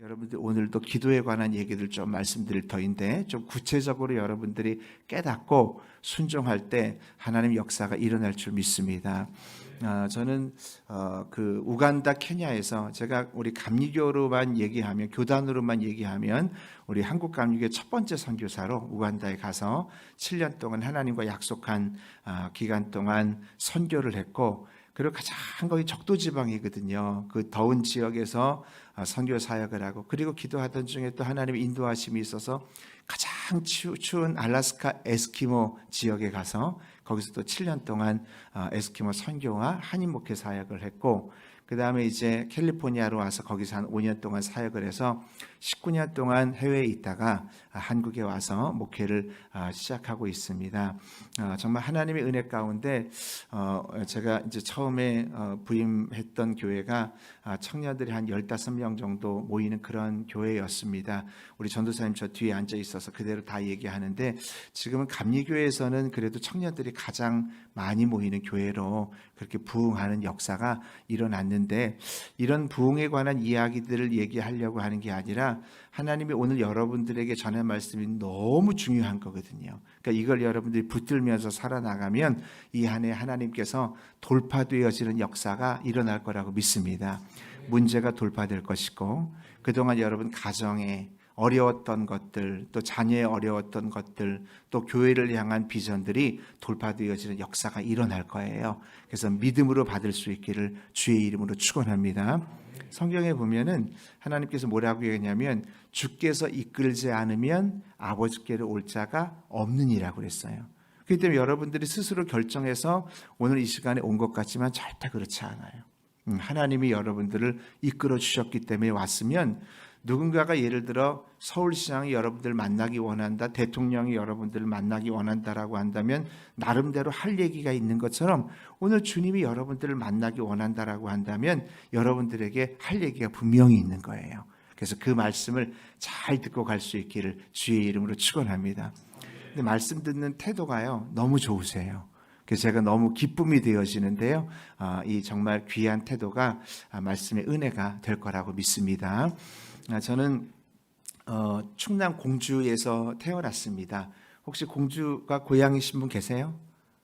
여러분들 오늘도 기도에 관한 얘기들 좀 말씀드릴 터인데 좀 구체적으로 여러분들이 깨닫고 순종할 때 하나님 역사가 일어날 줄 믿습니다. 저는 그 우간다 케냐에서 제가 우리 감리교로만 얘기하면 교단으로만 얘기하면 우리 한국 감리교의 첫 번째 선교사로 우간다에 가서 7년 동안 하나님과 약속한 기간 동안 선교를 했고, 그리고 가장 거기 적도 지방이거든요. 그 더운 지역에서 선교 사역을 하고, 그리고 기도하던 중에 또 하나님의 인도하심이 있어서 가장 추운 알래스카 에스키모 지역에 가서 거기서 또 7년 동안 에스키모 선교와 한인 목회 사역을 했고, 그 다음에 이제 캘리포니아로 와서 거기서 한 5년 동안 사역을 해서 19년 동안 해외에 있다가 한국에 와서 목회를 시작하고 있습니다. 정말 하나님의 은혜 가운데 제가 이제 처음에 부임했던 교회가 청년들이 한 15명 정도 모이는 그런 교회였습니다. 우리 전도사님 저 뒤에 앉아 있어서 그대로 다 얘기하는데, 지금은 감리교회에서는 그래도 청년들이 가장 많이 모이는 교회로 그렇게 부흥하는 역사가 일어났는데, 이런 부흥에 관한 이야기들을 얘기하려고 하는 게 아니라 하나님이 오늘 여러분들에게 전할 말씀이 너무 중요한 거거든요. 그러니까 이걸 여러분들이 붙들면서 살아나가면 이 한 해 하나님께서 돌파되어지는 역사가 일어날 거라고 믿습니다. 문제가 돌파될 것이고, 그동안 여러분 가정에 어려웠던 것들, 또 자녀의 어려웠던 것들, 또 교회를 향한 비전들이 돌파되어지는 역사가 일어날 거예요. 그래서 믿음으로 받을 수 있기를 주의 이름으로 축원합니다. 성경에 보면은 하나님께서 뭐라고 얘기하냐면, 주께서 이끌지 않으면 아버지께로 올 자가 없느니라고 그랬어요. 그렇기 때문에 여러분들이 스스로 결정해서 오늘 이 시간에 온 것 같지만 절대 그렇지 않아요. 하나님이 여러분들을 이끌어 주셨기 때문에 왔으면, 누군가가 예를 들어 서울시장이 여러분들을 만나기 원한다, 대통령이 여러분들을 만나기 원한다라고 한다면 나름대로 할 얘기가 있는 것처럼, 오늘 주님이 여러분들을 만나기 원한다라고 한다면 여러분들에게 할 얘기가 분명히 있는 거예요. 그래서 그 말씀을 잘 듣고 갈 수 있기를 주의 이름으로 축원합니다. 근데 말씀 듣는 태도가요 너무 좋으세요. 그래서 제가 너무 기쁨이 되어지는데요, 이 정말 귀한 태도가 말씀의 은혜가 될 거라고 믿습니다. 저는 충남 공주에서 태어났습니다. 혹시 공주가 고향이신 분 계세요?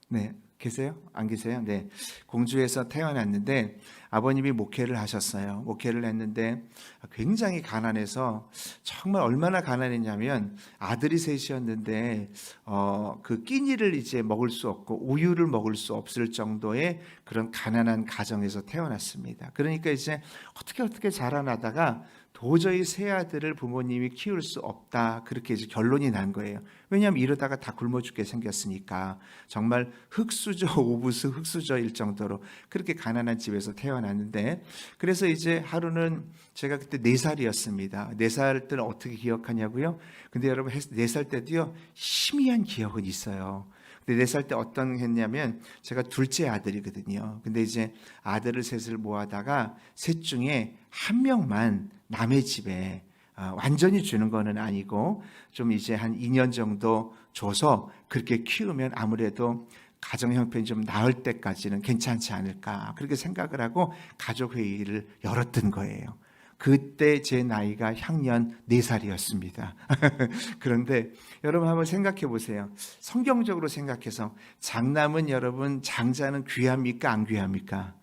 네, 계세요? 안 계세요? 네, 공주에서 태어났는데 아버님이 목회를 하셨어요. 목회를 했는데 굉장히 가난해서, 정말 얼마나 가난했냐면 아들이 셋이었는데 그 끼니를 이제 먹을 수 없고 우유를 먹을 수 없을 정도의 그런 가난한 가정에서 태어났습니다. 그러니까 이제 어떻게 자라나다가 도저히 세 아들을 부모님이 키울 수 없다, 그렇게 이제 결론이 난 거예요. 왜냐하면 이러다가 다 굶어 죽게 생겼으니까. 정말 흙수저 오브스 흙수저일 정도로 그렇게 가난한 집에서 태어났는데, 그래서 이제 하루는, 제가 그때 4살이었습니다. 4살 때는 어떻게 기억하냐고요? 근데 여러분 4살 때도요 희미한 기억은 있어요. 근데 4살 때 어떤 했냐면, 제가 둘째 아들이거든요. 근데 이제 아들을 셋을 모아다가 셋 중에 한 명만 남의 집에, 완전히 주는 거는 아니고 좀 이제 한 2년 정도 줘서 그렇게 키우면 아무래도 가정 형편이 좀 나을 때까지는 괜찮지 않을까, 그렇게 생각을 하고 가족회의를 열었던 거예요. 그때 제 나이가 향년 4살이었습니다. 그런데 여러분 한번 생각해 보세요. 성경적으로 생각해서 장남은, 여러분 장자는 귀합니까 안 귀합니까?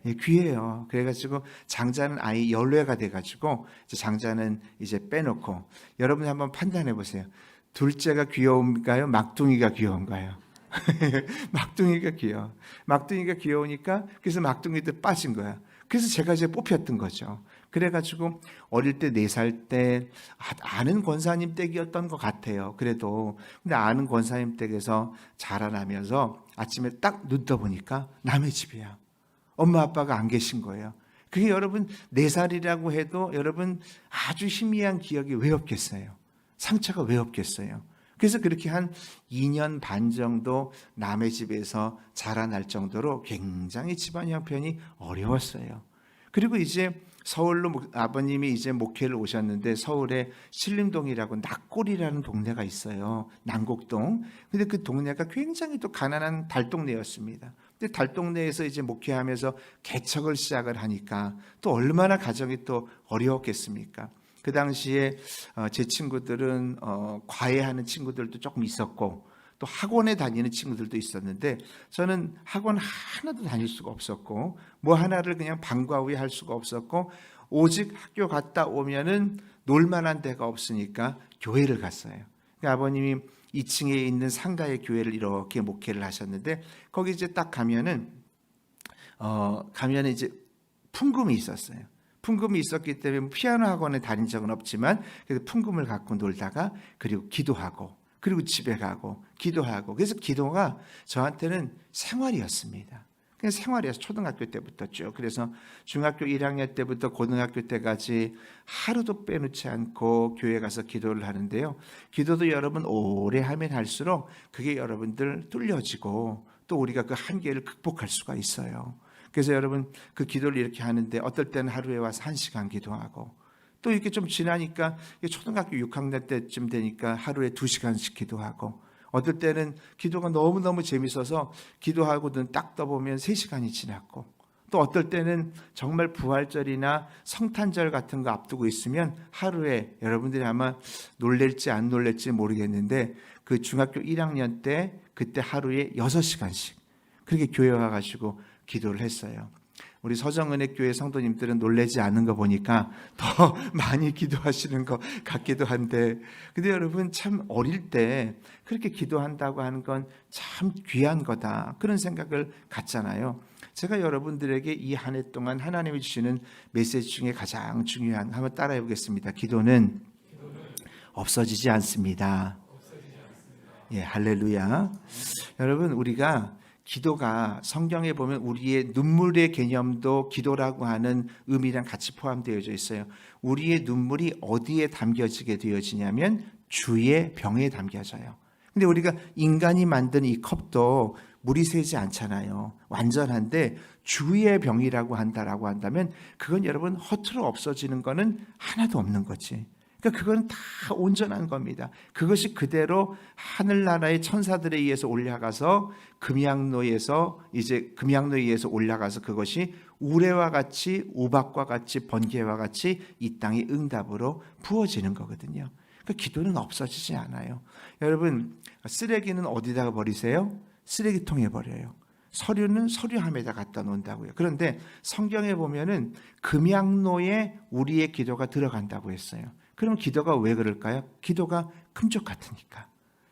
예, 귀해요. 그래가지고 장자는 아이 연례가 돼가지고 장자는 이제 빼놓고, 여러분 한번 판단해 보세요. 둘째가 귀여운가요? 막둥이가 귀여운가요? 막둥이가 귀여워. 막둥이가 귀여우니까 그래서 막둥이들 빠진 거야. 그래서 제가 이제 뽑혔던 거죠. 그래가지고 어릴 때 4살 때 아는 권사님 댁이었던 것 같아요. 그래도 근데 아는 권사님 댁에서 자라나면서 아침에 딱 눈 떠보니까 남의 집이야. 엄마 아빠가 안 계신 거예요. 그게 여러분 4살이라고 해도 여러분 아주 희미한 기억이 왜 없겠어요? 상처가 왜 없겠어요? 그래서 그렇게 한 2년 반 정도 남의 집에서 자라날 정도로 굉장히 집안 형편이 어려웠어요. 그리고 이제 서울로 아버님이 이제 목회를 오셨는데, 서울에 신림동이라고 낙골이라는 동네가 있어요. 난곡동. 근데 그 동네가 굉장히 또 가난한 달동네였습니다. 근데 달동네에서 이제 목회하면서 개척을 시작을 하니까 또 얼마나 가정이 또 어려웠겠습니까? 그 당시에 제 친구들은 과외하는 친구들도 조금 있었고 또 학원에 다니는 친구들도 있었는데 저는 학원 하나도 다닐 수가 없었고 뭐 하나를 그냥 방과 후에 할 수가 없었고 오직 학교 갔다 오면은 놀만한 데가 없으니까 교회를 갔어요. 그러니까 아버님이 2층에 있는 상가의 교회를 이렇게 목회를 하셨는데 거기 이제 딱 가면은 이제 풍금이 있었어요. 풍금이 있었기 때문에 피아노 학원에 다닌 적은 없지만 그래서 풍금을 갖고 놀다가 그리고 기도하고 그리고 집에 가고 기도하고 그래서 기도가 저한테는 생활이었습니다. 그냥 생활이었어요. 초등학교 때부터 쭉. 그래서 중학교 1학년 때부터 고등학교 때까지 하루도 빼놓지 않고 교회 가서 기도를 하는데요. 기도도 여러분 오래 하면 할수록 그게 여러분들 뚫려지고 또 우리가 그 한계를 극복할 수가 있어요. 그래서 여러분 그 기도를 이렇게 하는데 어떨 때는 하루에 와서 1시간 기도하고 또 이렇게 좀 지나니까 초등학교 6학년 때쯤 되니까 하루에 2시간씩 기도하고 어떨 때는 기도가 너무너무 재밌어서 기도하고는 딱 떠보면 3시간이 지났고 또 어떨 때는 정말 부활절이나 성탄절 같은 거 앞두고 있으면 하루에 여러분들이 아마 놀랄지 안 놀랄지 모르겠는데 그 중학교 1학년 때 그때 하루에 6시간씩 그렇게 교회 와가지고 기도를 했어요. 우리 서정은혜 교회 성도님들은 놀라지 않는 거 보니까 더 많이 기도하시는 것 같기도 한데 근데 여러분 참 어릴 때 그렇게 기도한다고 하는 건 참 귀한 거다 그런 생각을 갖잖아요. 제가 여러분들에게 이 한 해 동안 하나님이 주시는 메시지 중에 가장 중요한 한번 따라해 보겠습니다. 기도는 없어지지 않습니다. 예, 할렐루야. 여러분 우리가 기도가 성경에 보면 우리의 눈물의 개념도 기도라고 하는 의미랑 같이 포함되어져 있어요. 우리의 눈물이 어디에 담겨지게 되어지냐면 주의 병에 담겨져요. 근데 우리가 인간이 만든 이 컵도 물이 새지 않잖아요. 완전한데 주의 병이라고 한다라고 한다면 그건 여러분 허투루 없어지는 거는 하나도 없는 거지. 그러니까 그건 다 온전한 겁니다. 그것이 그대로 하늘나라의 천사들에 의해서 올라가서 금양로에 의해서 올라가서 그것이 우레와 같이 우박과 같이 번개와 같이 이 땅의 응답으로 부어지는 거거든요. 그러니까 기도는 없어지지 않아요. 여러분 쓰레기는 어디다가 버리세요? 쓰레기통에 버려요. 서류는 서류함에다 갖다 놓는다고요. 그런데 성경에 보면은 금양로에 우리의 기도가 들어간다고 했어요. 그럼 기도가 왜 그럴까요? 기도가 금쪽 같으니까.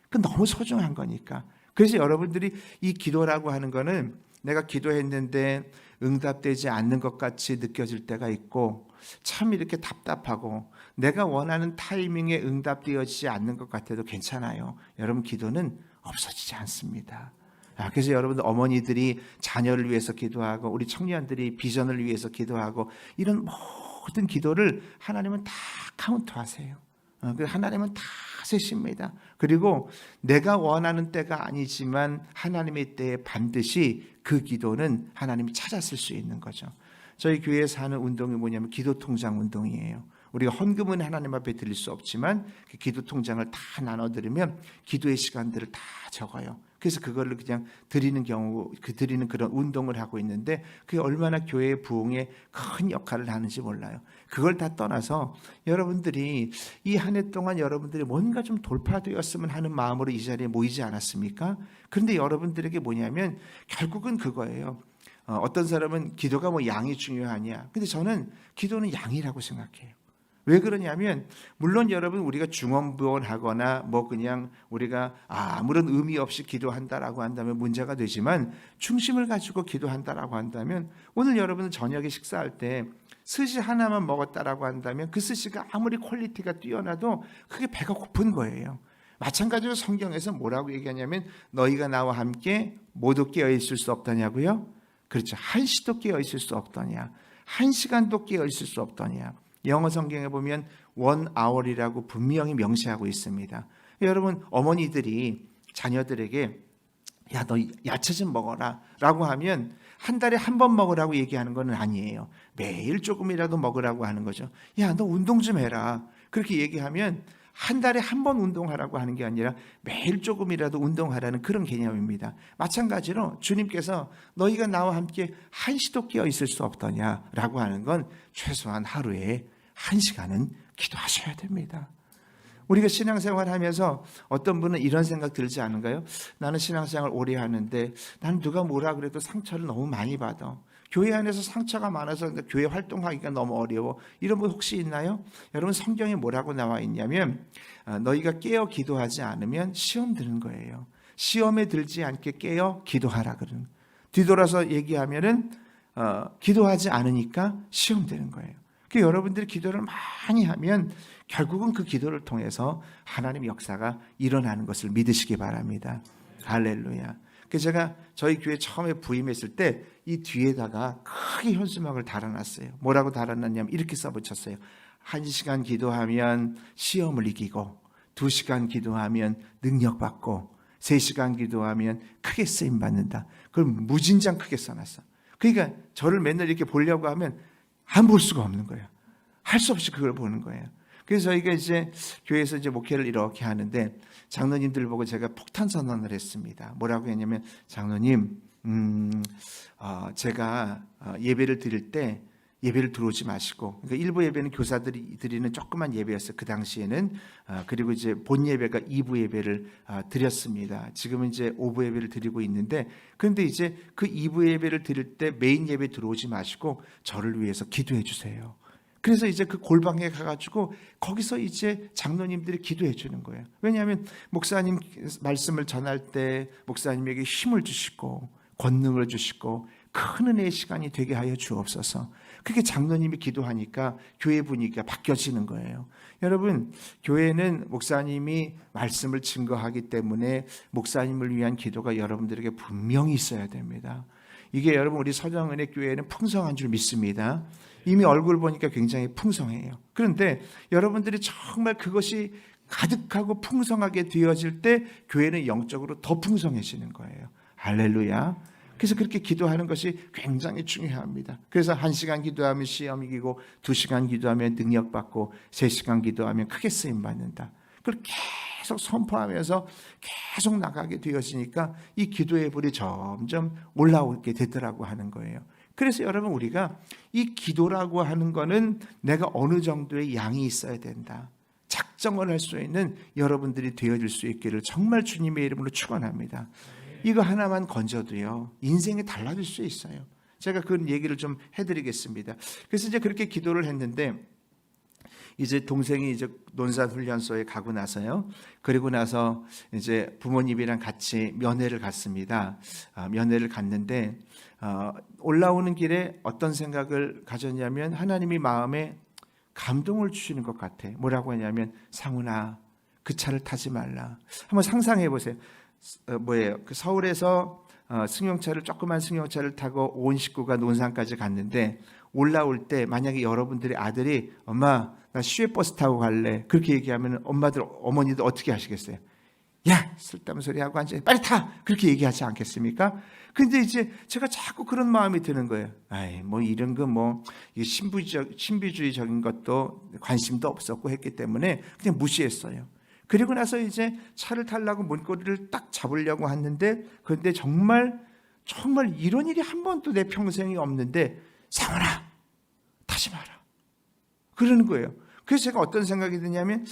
그 너무 소중한 거니까. 그래서 여러분들이 이 기도라고 하는 거는 내가 기도했는데 응답되지 않는 것 같이 느껴질 때가 있고 참 이렇게 답답하고 내가 원하는 타이밍에 응답되어지지 않는 것 같아도 괜찮아요. 여러분 기도는 없어지지 않습니다. 그래서 여러분들 어머니들이 자녀를 위해서 기도하고 우리 청년들이 비전을 위해서 기도하고 이런 모든 기도를 하나님은 다 카운트하세요. 하나님은 다 세십니다. 그리고 내가 원하는 때가 아니지만 하나님의 때에 반드시 그 기도는 하나님이 찾았을 수 있는 거죠. 저희 교회에서 하는 운동이 뭐냐면 기도통장 운동이에요. 우리가 헌금은 하나님 앞에 드릴 수 없지만 그 기도통장을 다 나눠드리면 기도의 시간들을 다 적어요. 그래서 그거를 그냥 드리는 그런 운동을 하고 있는데 그게 얼마나 교회의 부흥에 큰 역할을 하는지 몰라요. 그걸 다 떠나서 여러분들이 이 한 해 동안 여러분들이 뭔가 좀 돌파되었으면 하는 마음으로 이 자리에 모이지 않았습니까? 그런데 여러분들에게 뭐냐면 결국은 그거예요. 어떤 사람은 기도가 뭐 양이 중요하냐? 근데 저는 기도는 양이라고 생각해요. 왜 그러냐면 물론 여러분 우리가 중언부언하거나 뭐 그냥 우리가 아무런 의미 없이 기도한다라고 한다면 문제가 되지만 중심을 가지고 기도한다라고 한다면 오늘 여러분은 저녁에 식사할 때 스시 하나만 먹었다라고 한다면 그 스시가 아무리 퀄리티가 뛰어나도 그게 배가 고픈 거예요. 마찬가지로 성경에서 뭐라고 얘기하냐면 너희가 나와 함께 모두 깨어 있을 수 없더냐고요? 그렇죠. 한시도 깨어 있을 수 없더냐. 1시간도 깨어 있을 수 없더냐. 영어 성경에 보면 1 hour이라고 분명히 명시하고 있습니다. 여러분 어머니들이 자녀들에게 야 너 야채 좀 먹어라 라고 하면 한 달에 한 번 먹으라고 얘기하는 건 아니에요. 매일 조금이라도 먹으라고 하는 거죠. 야 너 운동 좀 해라 그렇게 얘기하면 한 달에 한 번 운동하라고 하는 게 아니라 매일 조금이라도 운동하라는 그런 개념입니다. 마찬가지로 주님께서 너희가 나와 함께 한시도 깨어 있을 수 없더냐라고 하는 건 최소한 하루에 1시간은 기도하셔야 됩니다. 우리가 신앙생활 하면서 어떤 분은 이런 생각 들지 않은가요? 나는 신앙생활 오래 하는데 나는 누가 뭐라 그래도 상처를 너무 많이 받아. 교회 안에서 상처가 많아서 교회 활동하기가 너무 어려워. 이런 분 혹시 있나요? 여러분, 성경에 뭐라고 나와 있냐면 너희가 깨어 기도하지 않으면 시험 드는 거예요. 시험에 들지 않게 깨어 기도하라 그러는. 뒤돌아서 얘기하면은 기도하지 않으니까 시험 되는 거예요. 그 여러분들이 기도를 많이 하면 결국은 그 기도를 통해서 하나님의 역사가 일어나는 것을 믿으시기 바랍니다. 할렐루야. 그래서 제가 저희 교회 처음에 부임했을 때 이 뒤에다가 크게 현수막을 달아놨어요. 뭐라고 달아놨냐면 이렇게 써붙였어요. 1시간 기도하면 시험을 이기고, 2시간 기도하면 능력받고, 3시간 기도하면 크게 쓰임받는다. 그걸 무진장 크게 써놨어. 그러니까 저를 맨날 이렇게 보려고 하면 안 볼 수가 없는 거예요. 할 수 없이 그걸 보는 거예요. 그래서 저희가 이제 교회에서 이제 목회를 이렇게 하는데 장로님들 보고 제가 폭탄 선언을 했습니다. 뭐라고 했냐면, 장로님, 제가 예배를 드릴 때 예배를 들어오지 마시고, 그러니까 일부 예배는 교사들이 드리는 조그만 예배였어요. 그 당시에는. 그리고 이제 본 예배가 2부 예배를 드렸습니다. 지금은 이제 5부 예배를 드리고 있는데, 그런데 이제 그 2부 예배를 드릴 때 메인 예배 들어오지 마시고 저를 위해서 기도해 주세요. 그래서 이제 그 골방에 가가지고 거기서 이제 장로님들이 기도해 주는 거예요. 왜냐하면 목사님 말씀을 전할 때 목사님에게 힘을 주시고 권능을 주시고 큰 은혜의 시간이 되게 하여 주옵소서. 그게 장로님이 기도하니까 교회 분위기가 바뀌어지는 거예요. 여러분, 교회는 목사님이 말씀을 증거하기 때문에 목사님을 위한 기도가 여러분들에게 분명히 있어야 됩니다. 이게 여러분, 우리 서정은혜 교회는 풍성한 줄 믿습니다. 이미 얼굴 보니까 굉장히 풍성해요. 그런데 여러분들이 정말 그것이 가득하고 풍성하게 되어질 때 교회는 영적으로 더 풍성해지는 거예요. 할렐루야. 그래서 그렇게 기도하는 것이 굉장히 중요합니다. 그래서 1시간 기도하면 시험 이기고, 2시간 기도하면 능력받고, 3시간 기도하면 크게 쓰임받는다. 그걸 계속 선포하면서 계속 나가게 되어지니까 이 기도의 불이 점점 올라오게 되더라고 하는 거예요. 그래서 여러분, 우리가 이 기도라고 하는 거는 내가 어느 정도의 양이 있어야 된다. 작정을 할 수 있는 여러분들이 되어질 수 있기를 정말 주님의 이름으로 축원합니다. 이거 하나만 건져도요, 인생이 달라질 수 있어요. 제가 그런 얘기를 좀 해드리겠습니다. 그래서 이제 그렇게 기도를 했는데, 이제 동생이 이제 논산훈련소에 가고 나서요. 그리고 나서 이제 부모님이랑 같이 면회를 갔습니다. 면회를 갔는데 올라오는 길에 어떤 생각을 가졌냐면, 하나님이 마음에 감동을 주시는 것 같아. 뭐라고 하냐면, 상훈아, 그 차를 타지 말라. 한번 상상해 보세요. 뭐예요? 그 서울에서 승용차를, 조그만 승용차를 타고 온 식구가 논산까지 갔는데, 올라올 때 만약에 여러분들의 아들이 엄마 나 시외버스 타고 갈래, 그렇게 얘기하면 엄마들, 어머니들 어떻게 하시겠어요? 야, 쓸데없는 소리 하고 앉아, 빨리 타, 그렇게 얘기하지 않겠습니까? 근데 이제 제가 자꾸 그런 마음이 드는 거예요. 아이, 뭐 이런 거 뭐 신비주의적인 것도 관심도 없었고 했기 때문에 그냥 무시했어요. 그리고 나서 이제 차를 타려고 문고리를 딱 잡으려고 했는데, 그런데 정말 이런 일이 한 번도 내 평생이 없는데, 상훈아, 타지 마라, 그러는 거예요. 그래서 제가 어떤 생각이 드냐면,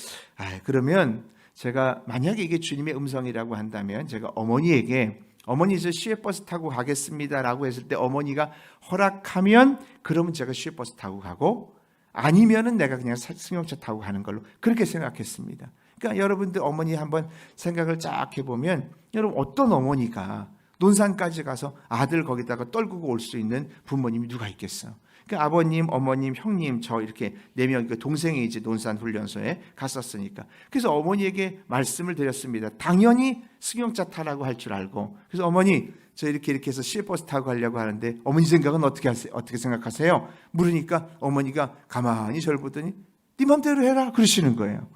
그러면 제가 만약에 이게 주님의 음성이라고 한다면, 제가 어머니에게, 어머니 저 시외버스 타고 가겠습니다라고 했을 때 어머니가 허락하면, 그러면 제가 시외버스 타고 가고, 아니면은 내가 그냥 승용차 타고 가는 걸로 그렇게 생각했습니다. 그러니까 여러분들 어머니 한번 생각을 쫙 해보면, 여러분 어떤 어머니가 논산까지 가서 아들 거기다가 떨구고 올 수 있는 부모님이 누가 있겠어? 그러니까 아버님, 어머님, 형님, 저 이렇게 4명, 동생이 이제 논산 훈련소에 갔었으니까. 그래서 어머니에게 말씀을 드렸습니다. 당연히 승용차 타라고 할 줄 알고. 그래서 어머니, 저 이렇게 해서 시외버스 타고 가려고 하는데 어머니 생각은 어떻게 생각하세요? 물으니까 어머니가 가만히 저를 보더니 네 맘대로 해라, 그러시는 거예요.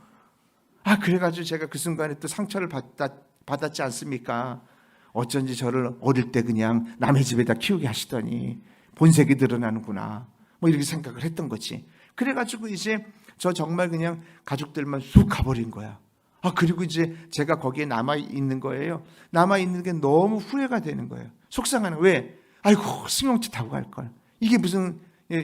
그래가지고 제가 그 순간에 또 상처를 받았지 않습니까? 어쩐지 저를 어릴 때 그냥 남의 집에다 키우게 하시더니 본색이 드러나는구나, 뭐 이렇게 생각을 했던 거지. 그래가지고 이제 저 정말 그냥 가족들만 쑥 가버린 거야. 그리고 이제 제가 거기에 남아있는 거예요. 남아있는 게 너무 후회가 되는 거예요. 속상하는. 왜? 아이고, 승용차 타고 갈걸. 이게 무슨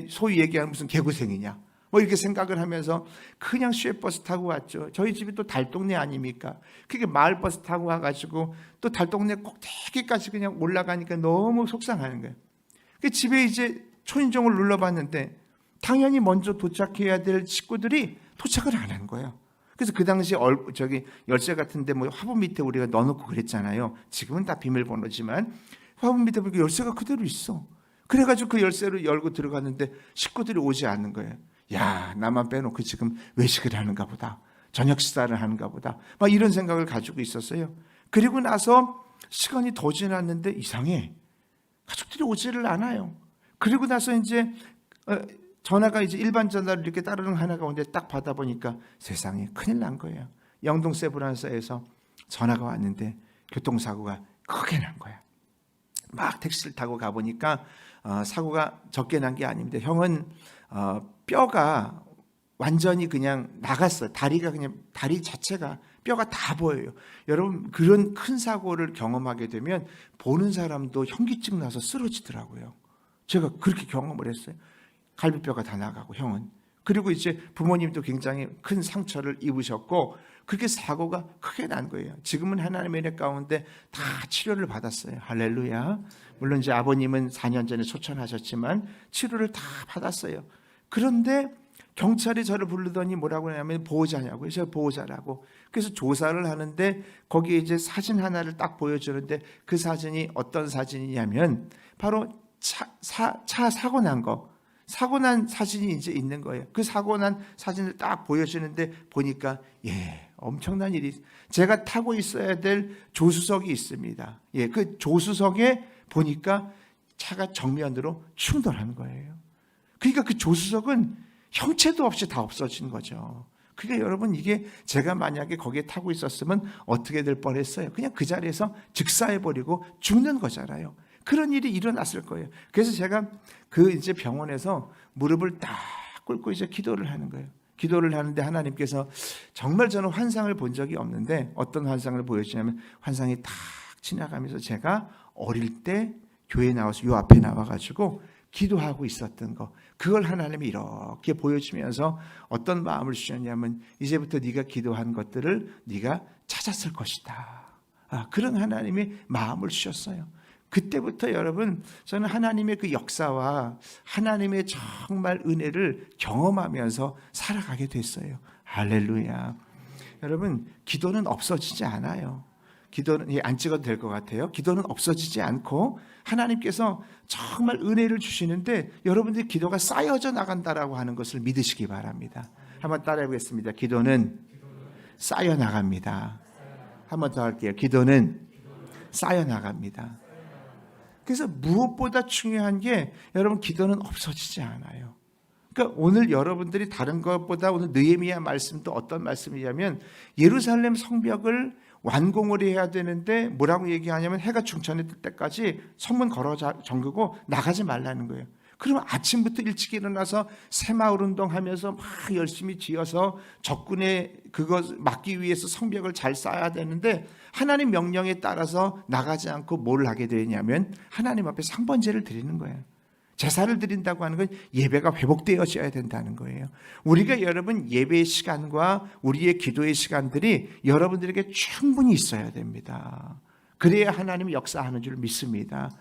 소위 얘기하는 무슨 개고생이냐, 뭐 이렇게 생각을 하면서 그냥 시외버스 타고 왔죠. 저희 집이 또 달동네 아닙니까? 그게 마을버스 타고 와가지고 또 달동네 꼭대기까지 그냥 올라가니까 너무 속상하는 거예요. 집에 이제 초인종을 눌러봤는데 당연히 먼저 도착해야 될 식구들이 도착을 안 한 거예요. 그래서 그 당시 열쇠 같은데 뭐 화분 밑에 우리가 넣어놓고 그랬잖아요. 지금은 다 비밀번호지만 화분 밑에 보니까 열쇠가 그대로 있어. 그래가지고 그 열쇠를 열고 들어갔는데 식구들이 오지 않는 거예요. 야, 나만 빼놓고 지금 외식을 하는가 보다. 저녁 식사를 하는가 보다. 막 이런 생각을 가지고 있었어요. 그리고 나서 시간이 더 지났는데 이상해. 가족들이 오지를 않아요. 그리고 나서 이제 전화가 이제 일반 전화를 이렇게 따르릉 하나가 오는데 딱 받아보니까 세상에 큰일 난 거예요. 영동 세브란스에서 전화가 왔는데 교통사고가 크게 난 거야. 막 택시를 타고 가보니까 사고가 적게 난 게 아닙니다. 형은 뼈가 완전히 그냥 나갔어요. 다리 자체가 뼈가 다 보여요. 여러분 그런 큰 사고를 경험하게 되면 보는 사람도 현기증 나서 쓰러지더라고요. 제가 그렇게 경험을 했어요. 갈비뼈가 다 나가고 형은. 그리고 이제 부모님도 굉장히 큰 상처를 입으셨고 그렇게 사고가 크게 난 거예요. 지금은 하나님의 은혜 가운데 다 치료를 받았어요. 할렐루야. 물론 이제 아버님은 4년 전에 소천하셨지만 치료를 다 받았어요. 그런데 경찰이 저를 부르더니 뭐라고 하냐면 보호자냐고요. 제가 보호자라고. 그래서 조사를 하는데 거기에 이제 사진 하나를 딱 보여주는데 그 사진이 어떤 사진이냐면 바로 차 사고 난 거. 사고 난 사진이 이제 있는 거예요. 그 사고 난 사진을 딱 보여주는데 보니까 엄청난 일이 제가 타고 있어야 될 조수석이 있습니다. 그 조수석에 보니까 차가 정면으로 충돌한 거예요. 그러니까 그 조수석은 형체도 없이 다 없어진 거죠. 그러니까 여러분 이게 제가 만약에 거기에 타고 있었으면 어떻게 될 뻔했어요. 그냥 그 자리에서 즉사해버리고 죽는 거잖아요. 그런 일이 일어났을 거예요. 그래서 제가 그 이제 병원에서 무릎을 딱 꿇고 이제 기도를 하는 거예요. 기도를 하는데 하나님께서 정말 저는 환상을 본 적이 없는데 어떤 환상을 보여주냐면 환상이 탁 지나가면서 제가 어릴 때 교회에 나와서 요 앞에 나와가지고 기도하고 있었던 거 그걸 하나님이 이렇게 보여주면서 어떤 마음을 주셨냐면 이제부터 네가 기도한 것들을 네가 찾았을 것이다. 그런 하나님의 마음을 주셨어요. 그때부터 여러분 저는 하나님의 그 역사와 하나님의 정말 은혜를 경험하면서 살아가게 됐어요. 할렐루야. 여러분 기도는 없어지지 않아요. 기도는 안 찍어도 될 것 같아요. 기도는 없어지지 않고 하나님께서 정말 은혜를 주시는데 여러분들이 기도가 쌓여져 나간다라고 하는 것을 믿으시기 바랍니다. 한번 따라해 보겠습니다. 기도는 쌓여 나갑니다. 한번 더 할게요. 기도는 쌓여 나갑니다. 그래서 무엇보다 중요한 게 여러분 기도는 없어지지 않아요. 그러니까 오늘 여러분들이 다른 것보다 오늘 느헤미야 말씀도 어떤 말씀이냐면 예루살렘 성벽을 완공을 해야 되는데 뭐라고 얘기하냐면 해가 중천에 뜰 때까지 성문 걸어 잠그고 나가지 말라는 거예요. 그러면 아침부터 일찍 일어나서 새마을 운동하면서 막 열심히 지어서 적군에 그거 막기 위해서 성벽을 잘 쌓아야 되는데 하나님 명령에 따라서 나가지 않고 뭘 하게 되냐면 하나님 앞에 상번제를 드리는 거예요. 제사를 드린다고 하는 건 예배가 회복되어져야 된다는 거예요. 우리가 여러분 예배의 시간과 우리의 기도의 시간들이 여러분들에게 충분히 있어야 됩니다. 그래야 하나님이 역사하는 줄 믿습니다.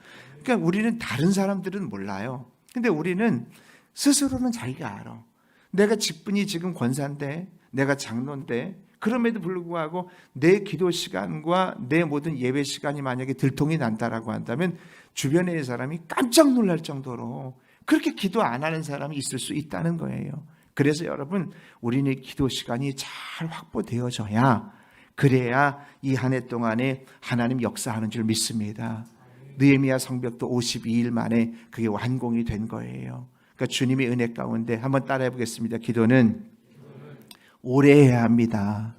그러니까 우리는 다른 사람들은 몰라요. 근데 우리는 스스로는 자기가 알아. 내가 직분이 지금 권사인데 내가 장로인데 그럼에도 불구하고 내 기도 시간과 내 모든 예배 시간이 만약에 들통이 난다라고 한다면 주변에 있는 사람이 깜짝 놀랄 정도로 그렇게 기도 안 하는 사람이 있을 수 있다는 거예요. 그래서 여러분 우리는 기도 시간이 잘 확보되어져야 그래야 이 한 해 동안에 하나님 역사하는 줄 믿습니다. 느헤미야 성벽도 52일 만에 그게 완공이 된 거예요. 그러니까 주님의 은혜 가운데 한번 따라해 보겠습니다. 기도는 오래 해야 합니다.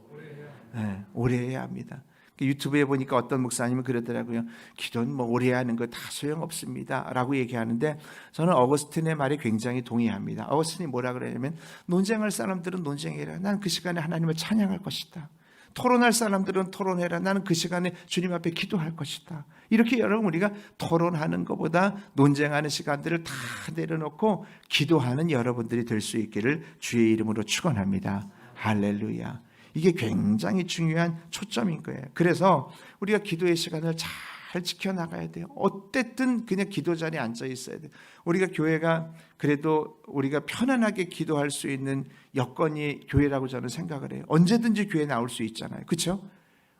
네, 오래 해야 합니다. 유튜브에 보니까 어떤 목사님은 그러더라고요. 기도는 뭐 오래 하는 거 다 소용없습니다 라고 얘기하는데 저는 어거스틴의 말에 굉장히 동의합니다. 어거스틴이 뭐라 그러냐면 논쟁할 사람들은 논쟁해라. 난 그 시간에 하나님을 찬양할 것이다. 토론할 사람들은 토론해라. 나는 그 시간에 주님 앞에 기도할 것이다. 이렇게 여러분 우리가 토론하는 것보다 논쟁하는 시간들을 다 내려놓고 기도하는 여러분들이 될 수 있기를 주의 이름으로 축원합니다. 할렐루야. 이게 굉장히 중요한 초점인 거예요. 그래서 우리가 기도의 시간을 잘 지켜나가야 돼요. 어쨌든 그냥 기도 자리에 앉아 있어야 돼요. 우리가 교회가 그래도 우리가 편안하게 기도할 수 있는 여건이 교회라고 저는 생각을 해요. 언제든지 교회 나올 수 있잖아요. 그렇죠?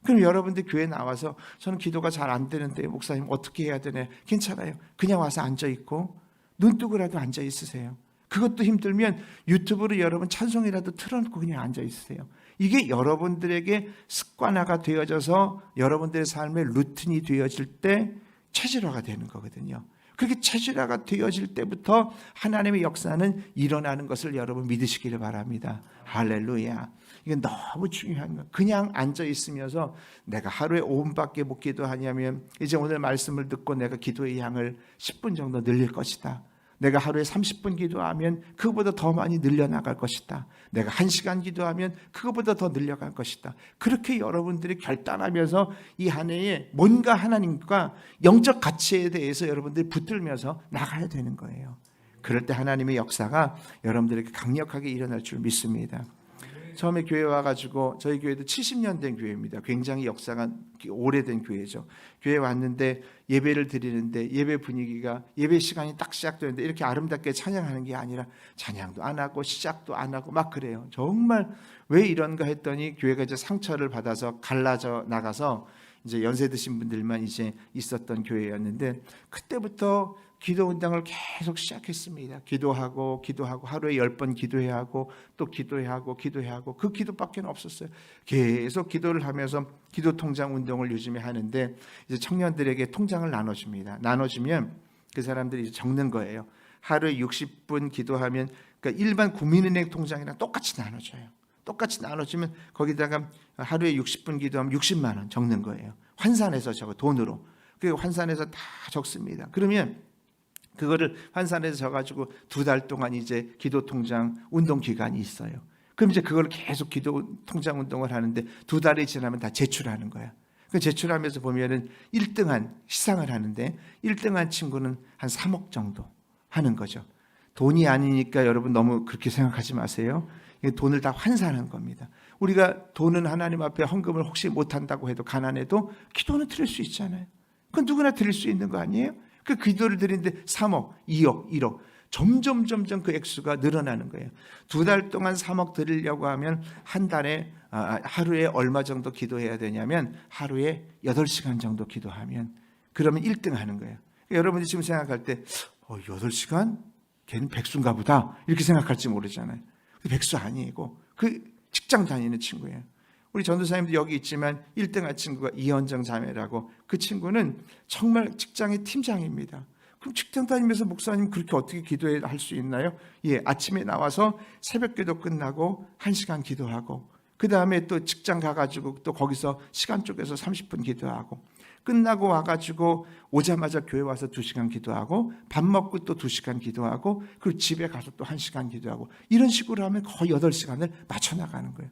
그럼 여러분들 교회 나와서 저는 기도가 잘 안 되는데 목사님 어떻게 해야 되나요? 괜찮아요. 그냥 와서 앉아 있고 눈 뜨고라도 앉아 있으세요. 그것도 힘들면 유튜브로 여러분 찬송이라도 틀어놓고 그냥 앉아 있으세요. 이게 여러분들에게 습관화가 되어져서 여러분들의 삶의 루틴이 되어질 때 체질화가 되는 거거든요. 그렇게 체질화가 되어질 때부터 하나님의 역사는 일어나는 것을 여러분 믿으시기를 바랍니다. 할렐루야. 이게 너무 중요한 거예요. 그냥 앉아 있으면서 내가 하루에 5분밖에 못 기도하냐면 이제 오늘 말씀을 듣고 내가 기도의 양을 10분 정도 늘릴 것이다. 내가 하루에 30분 기도하면 그거보다 더 많이 늘려나갈 것이다. 내가 1시간 기도하면 그거보다 더 늘려갈 것이다. 그렇게 여러분들이 결단하면서 이 한 해에 뭔가 하나님과 영적 가치에 대해서 여러분들이 붙들면서 나가야 되는 거예요. 그럴 때 하나님의 역사가 여러분들에게 강력하게 일어날 줄 믿습니다. 처음에 교회 와가지고 저희 교회도 70년 된 교회입니다. 굉장히 역사가 오래된 교회죠. 교회 왔는데 예배를 드리는데 예배 분위기가 예배 시간이 딱 시작되는데 이렇게 아름답게 찬양하는 게 아니라 찬양도 안 하고 시작도 안 하고 막 그래요. 정말 왜 이런가 했더니 교회가 이제 상처를 받아서 갈라져 나가서 이제 연세 드신 분들만 이제 있었던 교회였는데 그때부터 기도 운동을 계속 시작했습니다. 기도하고 하루에 10번 기도해야 하고 또 기도해야 하고 그 기도밖에 없었어요. 계속 기도를 하면서 기도 통장 운동을 요즘에 하는데 이제 청년들에게 통장을 나눠줍니다. 나눠주면 그 사람들이 이제 적는 거예요. 하루에 60분 기도하면 그러니까 일반 국민은행 통장이랑 똑같이 나눠줘요. 똑같이 나눠주면 거기다가 하루에 60분 기도하면 60만 원 적는 거예요. 환산해서 적어 돈으로. 그리고 환산해서 다 적습니다. 그러면 그거를 환산해서 져가지고 2달 동안 이제 기도 통장 운동 기간이 있어요. 그럼 이제 그걸 계속 기도 통장 운동을 하는데 2달이 지나면 다 제출하는 거야. 그 제출하면서 보면은 1등한 시상을 하는데 1등한 친구는 한 3억 정도 하는 거죠. 돈이 아니니까 여러분 너무 그렇게 생각하지 마세요. 돈을 다 환산한 겁니다. 우리가 돈은 하나님 앞에 헌금을 혹시 못한다고 해도 가난해도 기도는 드릴 수 있잖아요. 그건 누구나 드릴 수 있는 거 아니에요? 그 기도를 드리는데 3억, 2억, 1억 점점 그 액수가 늘어나는 거예요. 2달 동안 3억 드리려고 하면 한 달에 하루에 얼마 정도 기도해야 되냐면 하루에 8시간 정도 기도하면 그러면 1등 하는 거예요. 그러니까 여러분이 지금 생각할 때 8시간? 걔는 백수인가 보다 이렇게 생각할지 모르잖아요. 백수 아니고 그 직장 다니는 친구예요. 우리 전도사님도 여기 있지만 1등한 친구가 이현정 자매라고 그 친구는 정말 직장의 팀장입니다. 그럼 직장 다니면서 목사님 그렇게 어떻게 기도해 할 수 있나요? 예, 아침에 나와서 새벽 기도 끝나고 1시간 기도하고 그 다음에 또 직장 가가지고 또 거기서 시간 쪼개서 30분 기도하고 끝나고 와가지고 오자마자 교회 와서 2시간 기도하고 밥 먹고 또 2시간 기도하고 그리고 집에 가서 또 1시간 기도하고 이런 식으로 하면 거의 8시간을 맞춰 나가는 거예요.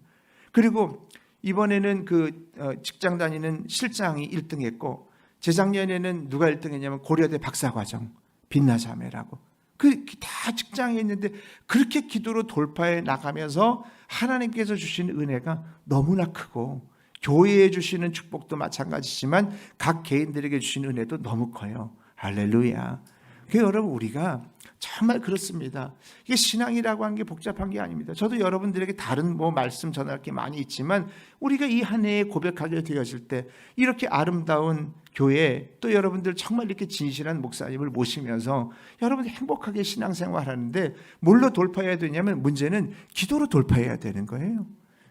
그리고 이번에는 그 직장 다니는 실장이 1등했고 재작년에는 누가 1등했냐면 고려대 박사과정 빛나 자매라고 그 다 직장에 있는데 그렇게 기도로 돌파해 나가면서 하나님께서 주신 은혜가 너무나 크고 교회에 주시는 축복도 마찬가지지만 각 개인들에게 주신 은혜도 너무 커요. 할렐루야. 그래서 여러분 우리가 정말 그렇습니다. 이게 신앙이라고 하는 게 복잡한 게 아닙니다. 저도 여러분들에게 다른 말씀 전할 게 많이 있지만 우리가 이 한 해에 고백하게 되어질 때 이렇게 아름다운 교회 또 여러분들 정말 이렇게 진실한 목사님을 모시면서 여러분 행복하게 신앙생활하는데 뭘로 돌파해야 되냐면 문제는 기도로 돌파해야 되는 거예요.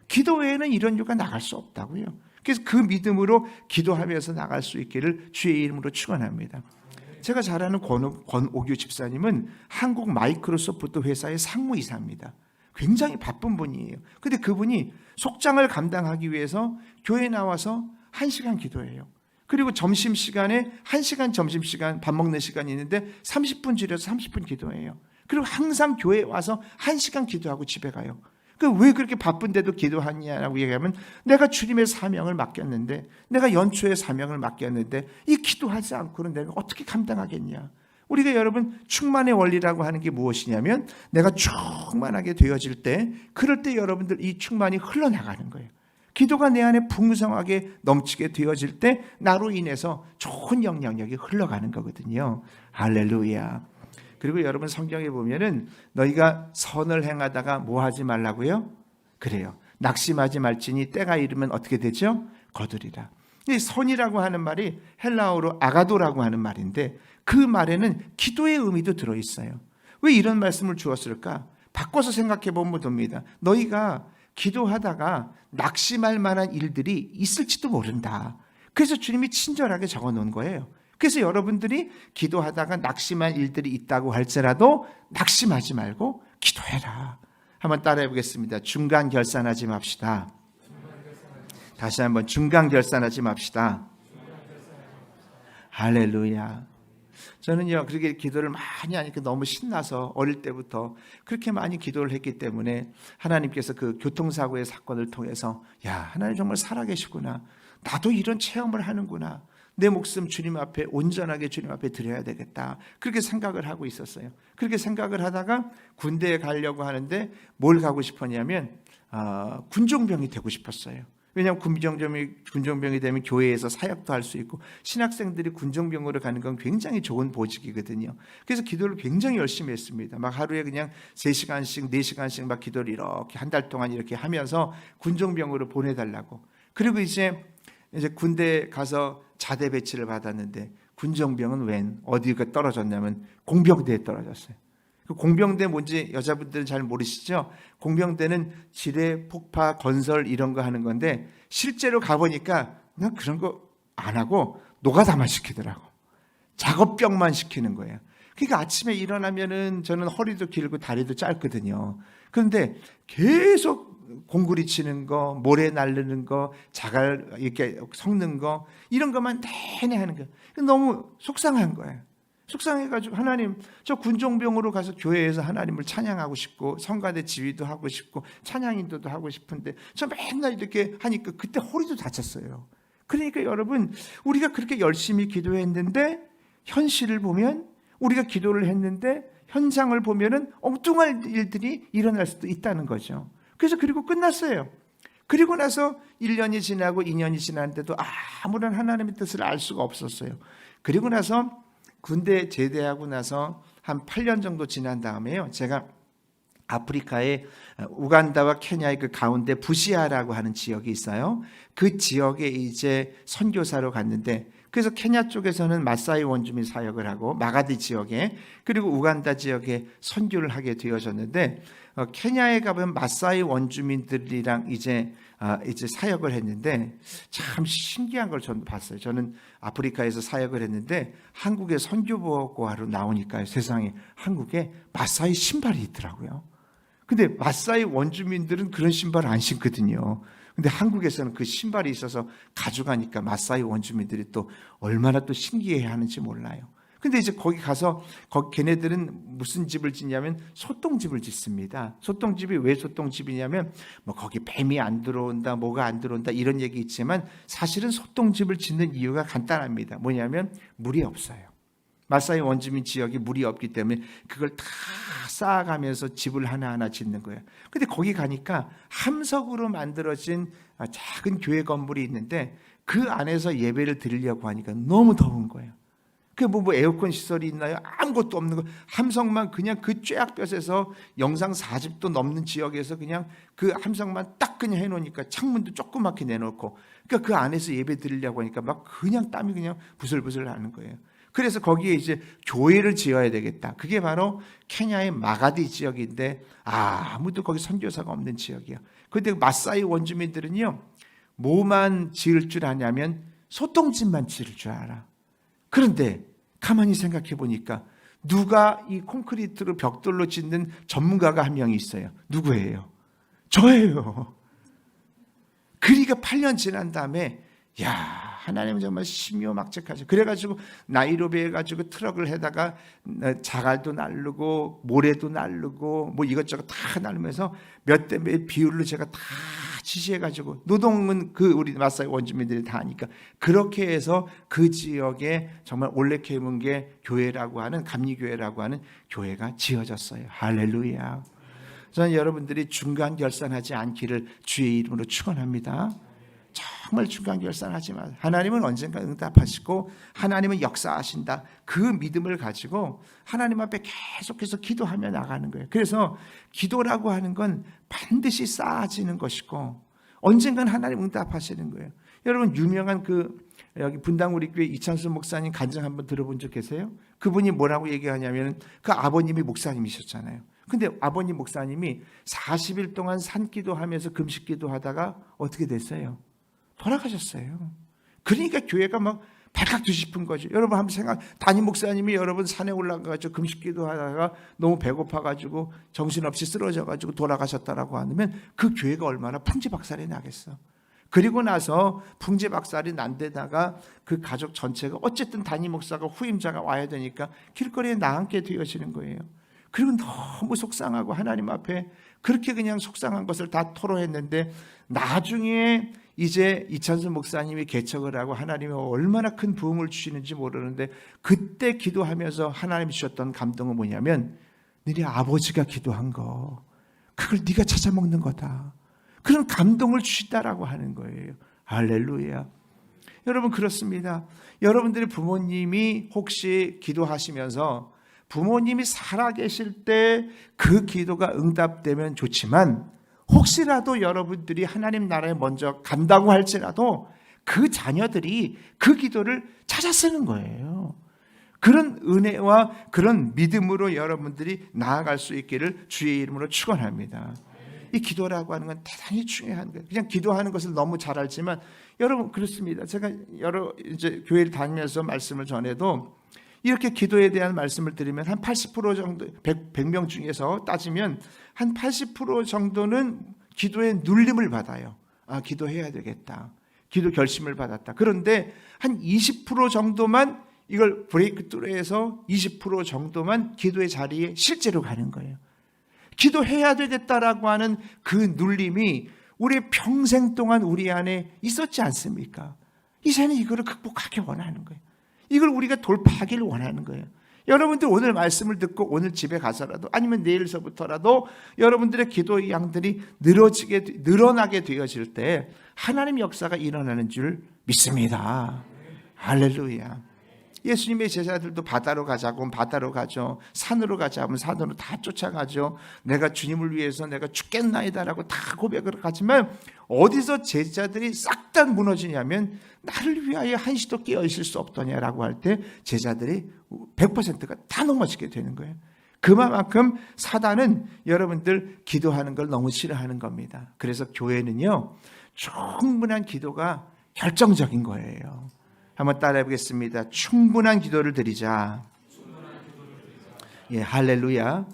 기도 외에는 이런 유가 나갈 수 없다고요. 그래서 그 믿음으로 기도하면서 나갈 수 있기를 주의 이름으로 축원합니다. 제가 잘 아는 권오규 집사님은 한국 마이크로소프트 회사의 상무이사입니다. 굉장히 바쁜 분이에요. 근데 그분이 속장을 감당하기 위해서 교회에 나와서 1시간 기도해요. 그리고 점심시간에 1시간 점심시간 밥 먹는 시간이 있는데 30분 줄여서 30분 기도해요. 그리고 항상 교회에 와서 1시간 기도하고 집에 가요. 왜 그렇게 바쁜데도 기도하냐라고 얘기하면 내가 주님의 사명을 맡겼는데, 내가 연초에 사명을 맡겼는데 이 기도하지 않고는 내가 어떻게 감당하겠냐. 우리가 여러분 충만의 원리라고 하는 게 무엇이냐면, 내가 충만하게 되어질 때, 그럴 때 여러분들 이 충만이 흘러나가는 거예요. 기도가 내 안에 풍성하게 넘치게 되어질 때 나로 인해서 좋은 영향력이 흘러가는 거거든요. 할렐루야. 그리고 여러분 성경에 보면은 너희가 선을 행하다가 뭐 하지 말라고요? 그래요. 낙심하지 말지니 때가 이르면 어떻게 되죠? 거두리라. 이 선이라고 하는 말이 헬라어로 아가도라고 하는 말인데, 그 말에는 기도의 의미도 들어있어요. 왜 이런 말씀을 주었을까? 바꿔서 생각해 보면 됩니다. 너희가 기도하다가 낙심할 만한 일들이 있을지도 모른다. 그래서 주님이 친절하게 적어 놓은 거예요. 그래서 여러분들이 기도하다가 낙심한 일들이 있다고 할지라도 낙심하지 말고 기도해라. 한번 따라해 보겠습니다. 중간 결산하지 맙시다. 다시 한번 중간 결산하지 맙시다. 할렐루야. 저는요, 그렇게 기도를 많이 하니까 너무 신나서 어릴 때부터 그렇게 많이 기도를 했기 때문에 하나님께서 그 교통사고의 사건을 통해서, 야, 하나님 정말 살아계시구나. 나도 이런 체험을 하는구나. 내 목숨 주님 앞에 온전하게 주님 앞에 드려야 되겠다. 그렇게 생각을 하고 있었어요. 그렇게 생각을 하다가 군대에 가려고 하는데 뭘 가고 싶었냐면 군종병이 되고 싶었어요. 왜냐하면 군종병이 되면 교회에서 사역도 할 수 있고, 신학생들이 군종병으로 가는 건 굉장히 좋은 보직이거든요. 그래서 기도를 굉장히 열심히 했습니다. 막 하루에 그냥 3시간씩 4시간씩 막 기도를 이렇게 한 달 동안 이렇게 하면서 군종병으로 보내달라고. 그리고 이제 군대에 가서 자대 배치를 받았는데, 군종병은 웬 어디가 떨어졌냐면 공병대에 떨어졌어요. 그 공병대 뭔지 여자분들은 잘 모르시죠? 공병대는 지뢰, 폭파, 건설 이런 거 하는 건데, 실제로 가보니까 그냥 그런 거 안 하고 노가다만 시키더라고. 작업병만 시키는 거예요. 그러니까 아침에 일어나면은 저는 허리도 길고 다리도 짧거든요. 그런데 계속 공구리 치는 거, 모래 날르는 거, 자갈 이렇게 섞는 거, 이런 것만 내내 하는 거예요. 너무 속상한 거예요. 속상해가지고, 하나님, 저 군종병으로 가서 교회에서 하나님을 찬양하고 싶고, 성가대 지휘도 하고 싶고, 찬양인도도 하고 싶은데 저 맨날 이렇게 하니까 그때 허리도 다쳤어요. 그러니까 여러분, 우리가 그렇게 열심히 기도했는데 현실을 보면, 우리가 기도를 했는데 현장을 보면은 엉뚱한 일들이 일어날 수도 있다는 거죠. 그래서 그리고 끝났어요. 그리고 나서 1년이 지나고 2년이 지났는데도 아무런 하나님의 뜻을 알 수가 없었어요. 그리고 나서 군대 제대하고 나서 한 8년 정도 지난 다음에요, 제가 아프리카의 우간다와 케냐의 그 가운데 부시아라고 하는 지역이 있어요. 그 지역에 이제 선교사로 갔는데, 그래서 케냐 쪽에서는 마사이 원주민 사역을 하고, 마가디 지역에, 그리고 우간다 지역에 선교를 하게 되어졌는데, 케냐에 가보면 마사이 원주민들이랑 이제 사역을 했는데, 참 신기한 걸 저는 봤어요. 저는 아프리카에서 사역을 했는데 한국에 선교보고하러 나오니까 세상에 한국에 마사이 신발이 있더라고요. 근데 마사이 원주민들은 그런 신발을 안 신거든요. 근데 한국에서는 그 신발이 있어서 가져가니까 마사이 원주민들이 또 얼마나 또 신기해 하는지 몰라요. 근데 이제 거기 가서 걔네들은 무슨 집을 짓냐면 소똥집을 짓습니다. 소똥집이 왜 소똥집이냐면 뭐 거기 뱀이 안 들어온다, 뭐가 안 들어온다 이런 얘기 있지만, 사실은 소똥집을 짓는 이유가 간단합니다. 뭐냐면 물이 없어요. 마사이 원주민 지역이 물이 없기 때문에 그걸 다 쌓아가면서 집을 하나하나 짓는 거예요. 근데 거기 가니까 함석으로 만들어진 작은 교회 건물이 있는데, 그 안에서 예배를 드리려고 하니까 너무 더운 거예요. 그 뭐 에어컨 시설이 있나요? 아무것도 없는 거. 함성만 그냥 그 쬐약볕에서 영상 40도 넘는 지역에서 그냥 그 함성만 딱 그냥 해놓으니까, 창문도 조그맣게 내놓고, 그러니까 그 안에서 예배 드리려고 하니까 막 그냥 땀이 그냥 부슬부슬 나는 거예요. 그래서 거기에 이제 교회를 지어야 되겠다. 그게 바로 케냐의 마가디 지역인데, 아무도 거기 선교사가 없는 지역이야. 그런데 마사이 원주민들은요, 뭐만 지을 줄 아냐면 소똥집만 지을 줄 알아. 그런데 가만히 생각해 보니까 누가 이 콘크리트로 벽돌로 짓는 전문가가 한 명이 있어요. 누구예요? 저예요. 그러니까 8년 지난 다음에, 야, 하나님은 정말 신묘막측하죠. 그래가지고 나이로비에 가지고 트럭을 해다가 자갈도 날르고 모래도 날르고 뭐 이것저것 다 날르면서 몇 대 몇 비율로 제가 다 지시해가지고, 노동은 그 우리 마사이 원주민들이 다 하니까 그렇게 해서 그 지역에 정말 올레케문게 교회라고 하는, 감리교회라고 하는 교회가 지어졌어요. 할렐루야. 저는 여러분들이 중간 결산하지 않기를 주의 이름으로 축원합니다. 정말 중간 결산하지 마세요. 하나님은 언젠가 응답하시고 하나님은 역사하신다. 그 믿음을 가지고 하나님 앞에 계속해서 기도하며 나가는 거예요. 그래서 기도라고 하는 건 반드시 쌓아지는 것이고 언젠간 하나님 응답하시는 거예요. 여러분 유명한 여기 분당 우리 교회 이찬수 목사님 간증 한번 들어본 적 계세요? 그분이 뭐라고 얘기하냐면 그 아버님이 목사님이셨잖아요. 근데 아버님 목사님이 40일 동안 산기도하면서 금식기도 하다가 어떻게 됐어요? 돌아가셨어요. 그러니까 교회가 막 발칵 뒤집힌 거죠. 여러분 한번 담임 목사님이 여러분 산에 올라가가지고 금식기도 하다가 너무 배고파가지고 정신없이 쓰러져가지고 돌아가셨다라고 하면 그 교회가 얼마나 풍지박살이 나겠어. 그리고 나서 풍지박살이 난 데다가 그 가족 전체가 어쨌든 담임 목사가 후임자가 와야 되니까 길거리에 나앉게 되어지는 거예요. 그리고 너무 속상하고 하나님 앞에 그렇게 그냥 속상한 것을 다 토로했는데 나중에 이제 이찬수 목사님이 개척을 하고 하나님이 얼마나 큰 부흥을 주시는지 모르는데 그때 기도하면서 하나님이 주셨던 감동은 뭐냐면 너네 아버지가 기도한 거 그걸 네가 찾아먹는 거다. 그런 감동을 주시다라고 하는 거예요. 할렐루야. 여러분 그렇습니다. 여러분들의 부모님이 혹시 기도하시면서 부모님이 살아계실 때 그 기도가 응답되면 좋지만 혹시라도 여러분들이 하나님 나라에 먼저 간다고 할지라도 그 자녀들이 그 기도를 찾아 쓰는 거예요. 그런 은혜와 그런 믿음으로 여러분들이 나아갈 수 있기를 주의 이름으로 축원합니다. 이 기도라고 하는 건 대단히 중요한 거예요. 그냥 기도하는 것을 너무 잘 알지만 여러분 그렇습니다. 제가 이제 교회를 다니면서 말씀을 전해도 이렇게 기도에 대한 말씀을 드리면 한 80% 정도 100명 중에서 따지면 한 80% 정도는 기도의 눌림을 받아요. 아, 기도해야 되겠다. 기도 결심을 받았다. 그런데 한 20% 정도만 이걸 브레이크 뚜루해서 20% 정도만 기도의 자리에 실제로 가는 거예요. 기도해야 되겠다라고 하는 그 눌림이 우리 평생 동안 우리 안에 있었지 않습니까? 이제는 이거를 극복하기 원하는 거예요. 이걸 우리가 돌파하기를 원하는 거예요. 여러분들 오늘 말씀을 듣고 오늘 집에 가서라도 아니면 내일서부터라도 여러분들의 기도의 양들이 늘어나게 되어질 때 하나님 역사가 일어나는 줄 믿습니다. 할렐루야. 예수님의 제자들도 바다로 가자고 하면 바다로 가죠. 산으로 가자 하면 산으로 다 쫓아가죠. 내가 주님을 위해서 내가 죽겠나이다라고 다 고백을 하지만 어디서 제자들이 싹 다 무너지냐면 나를 위하여 한시도 깨어 있을 수 없더냐라고 할 때 제자들이 100%가 다 넘어지게 되는 거예요. 그만큼 사단은 여러분들 기도하는 걸 너무 싫어하는 겁니다. 그래서 교회는요 충분한 기도가 결정적인 거예요. 한번 따라해 보겠습니다. 충분한 기도를 드리자. 예, 할렐루야.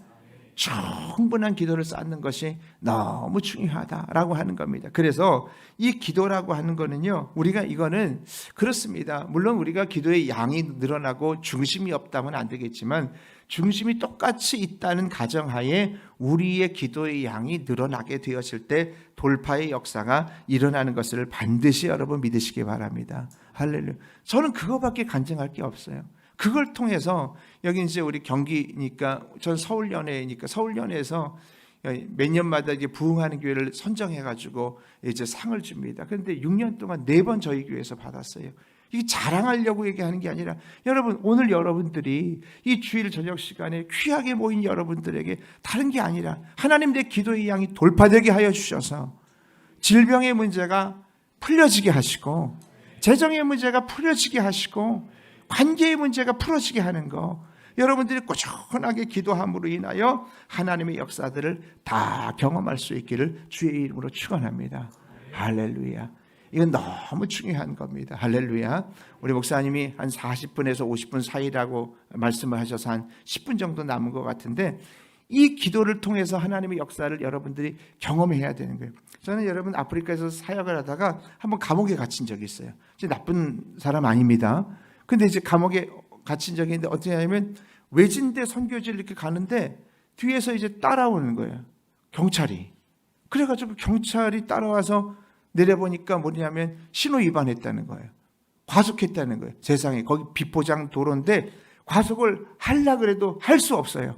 충분한 기도를 쌓는 것이 너무 중요하다라고 하는 겁니다. 그래서 이 기도라고 하는 거는요, 우리가 이거는 그렇습니다. 물론 우리가 기도의 양이 늘어나고 중심이 없다면 안 되겠지만 중심이 똑같이 있다는 가정하에 우리의 기도의 양이 늘어나게 되었을 때 돌파의 역사가 일어나는 것을 반드시 여러분 믿으시기 바랍니다. 할렐루야. 저는 그거밖에 간증할 게 없어요. 그걸 통해서 여기 이제 우리 경기니까 전 서울연회니까 서울연회에서 몇 년마다 이제 부흥하는 교회를 선정해가지고 이제 상을 줍니다. 그런데 6년 동안 4번 저희 교회에서 받았어요. 이게 자랑하려고 얘기하는 게 아니라 여러분 오늘 여러분들이 이 주일 저녁 시간에 귀하게 모인 여러분들에게 다른 게 아니라 하나님 내 기도의 양이 돌파되게 하여 주셔서 질병의 문제가 풀려지게 하시고 재정의 문제가 풀려지게 하시고 관계의 문제가 풀어지게 하는 거 여러분들이 꾸준하게 기도함으로 인하여 하나님의 역사들을 다 경험할 수 있기를 주의 이름으로 축원합니다. 할렐루야. 이건 너무 중요한 겁니다. 할렐루야. 우리 목사님이 한 40분에서 50분 사이라고 말씀을 하셔서 한 10분 정도 남은 것 같은데 이 기도를 통해서 하나님의 역사를 여러분들이 경험해야 되는 거예요. 저는 여러분 아프리카에서 사역을 하다가 한번 감옥에 갇힌 적이 있어요. 이제 나쁜 사람 아닙니다. 근데 이제 감옥에 갇힌 적이 있는데 어떻게 하냐면 외진대 선교지를 이렇게 가는데 뒤에서 이제 따라오는 거예요. 경찰이. 그래가지고 경찰이 따라와서 내려보니까 뭐냐면 신호 위반했다는 거예요. 과속했다는 거예요. 세상에 거기 비포장 도로인데 과속을 하려고 해도 할 수 없어요.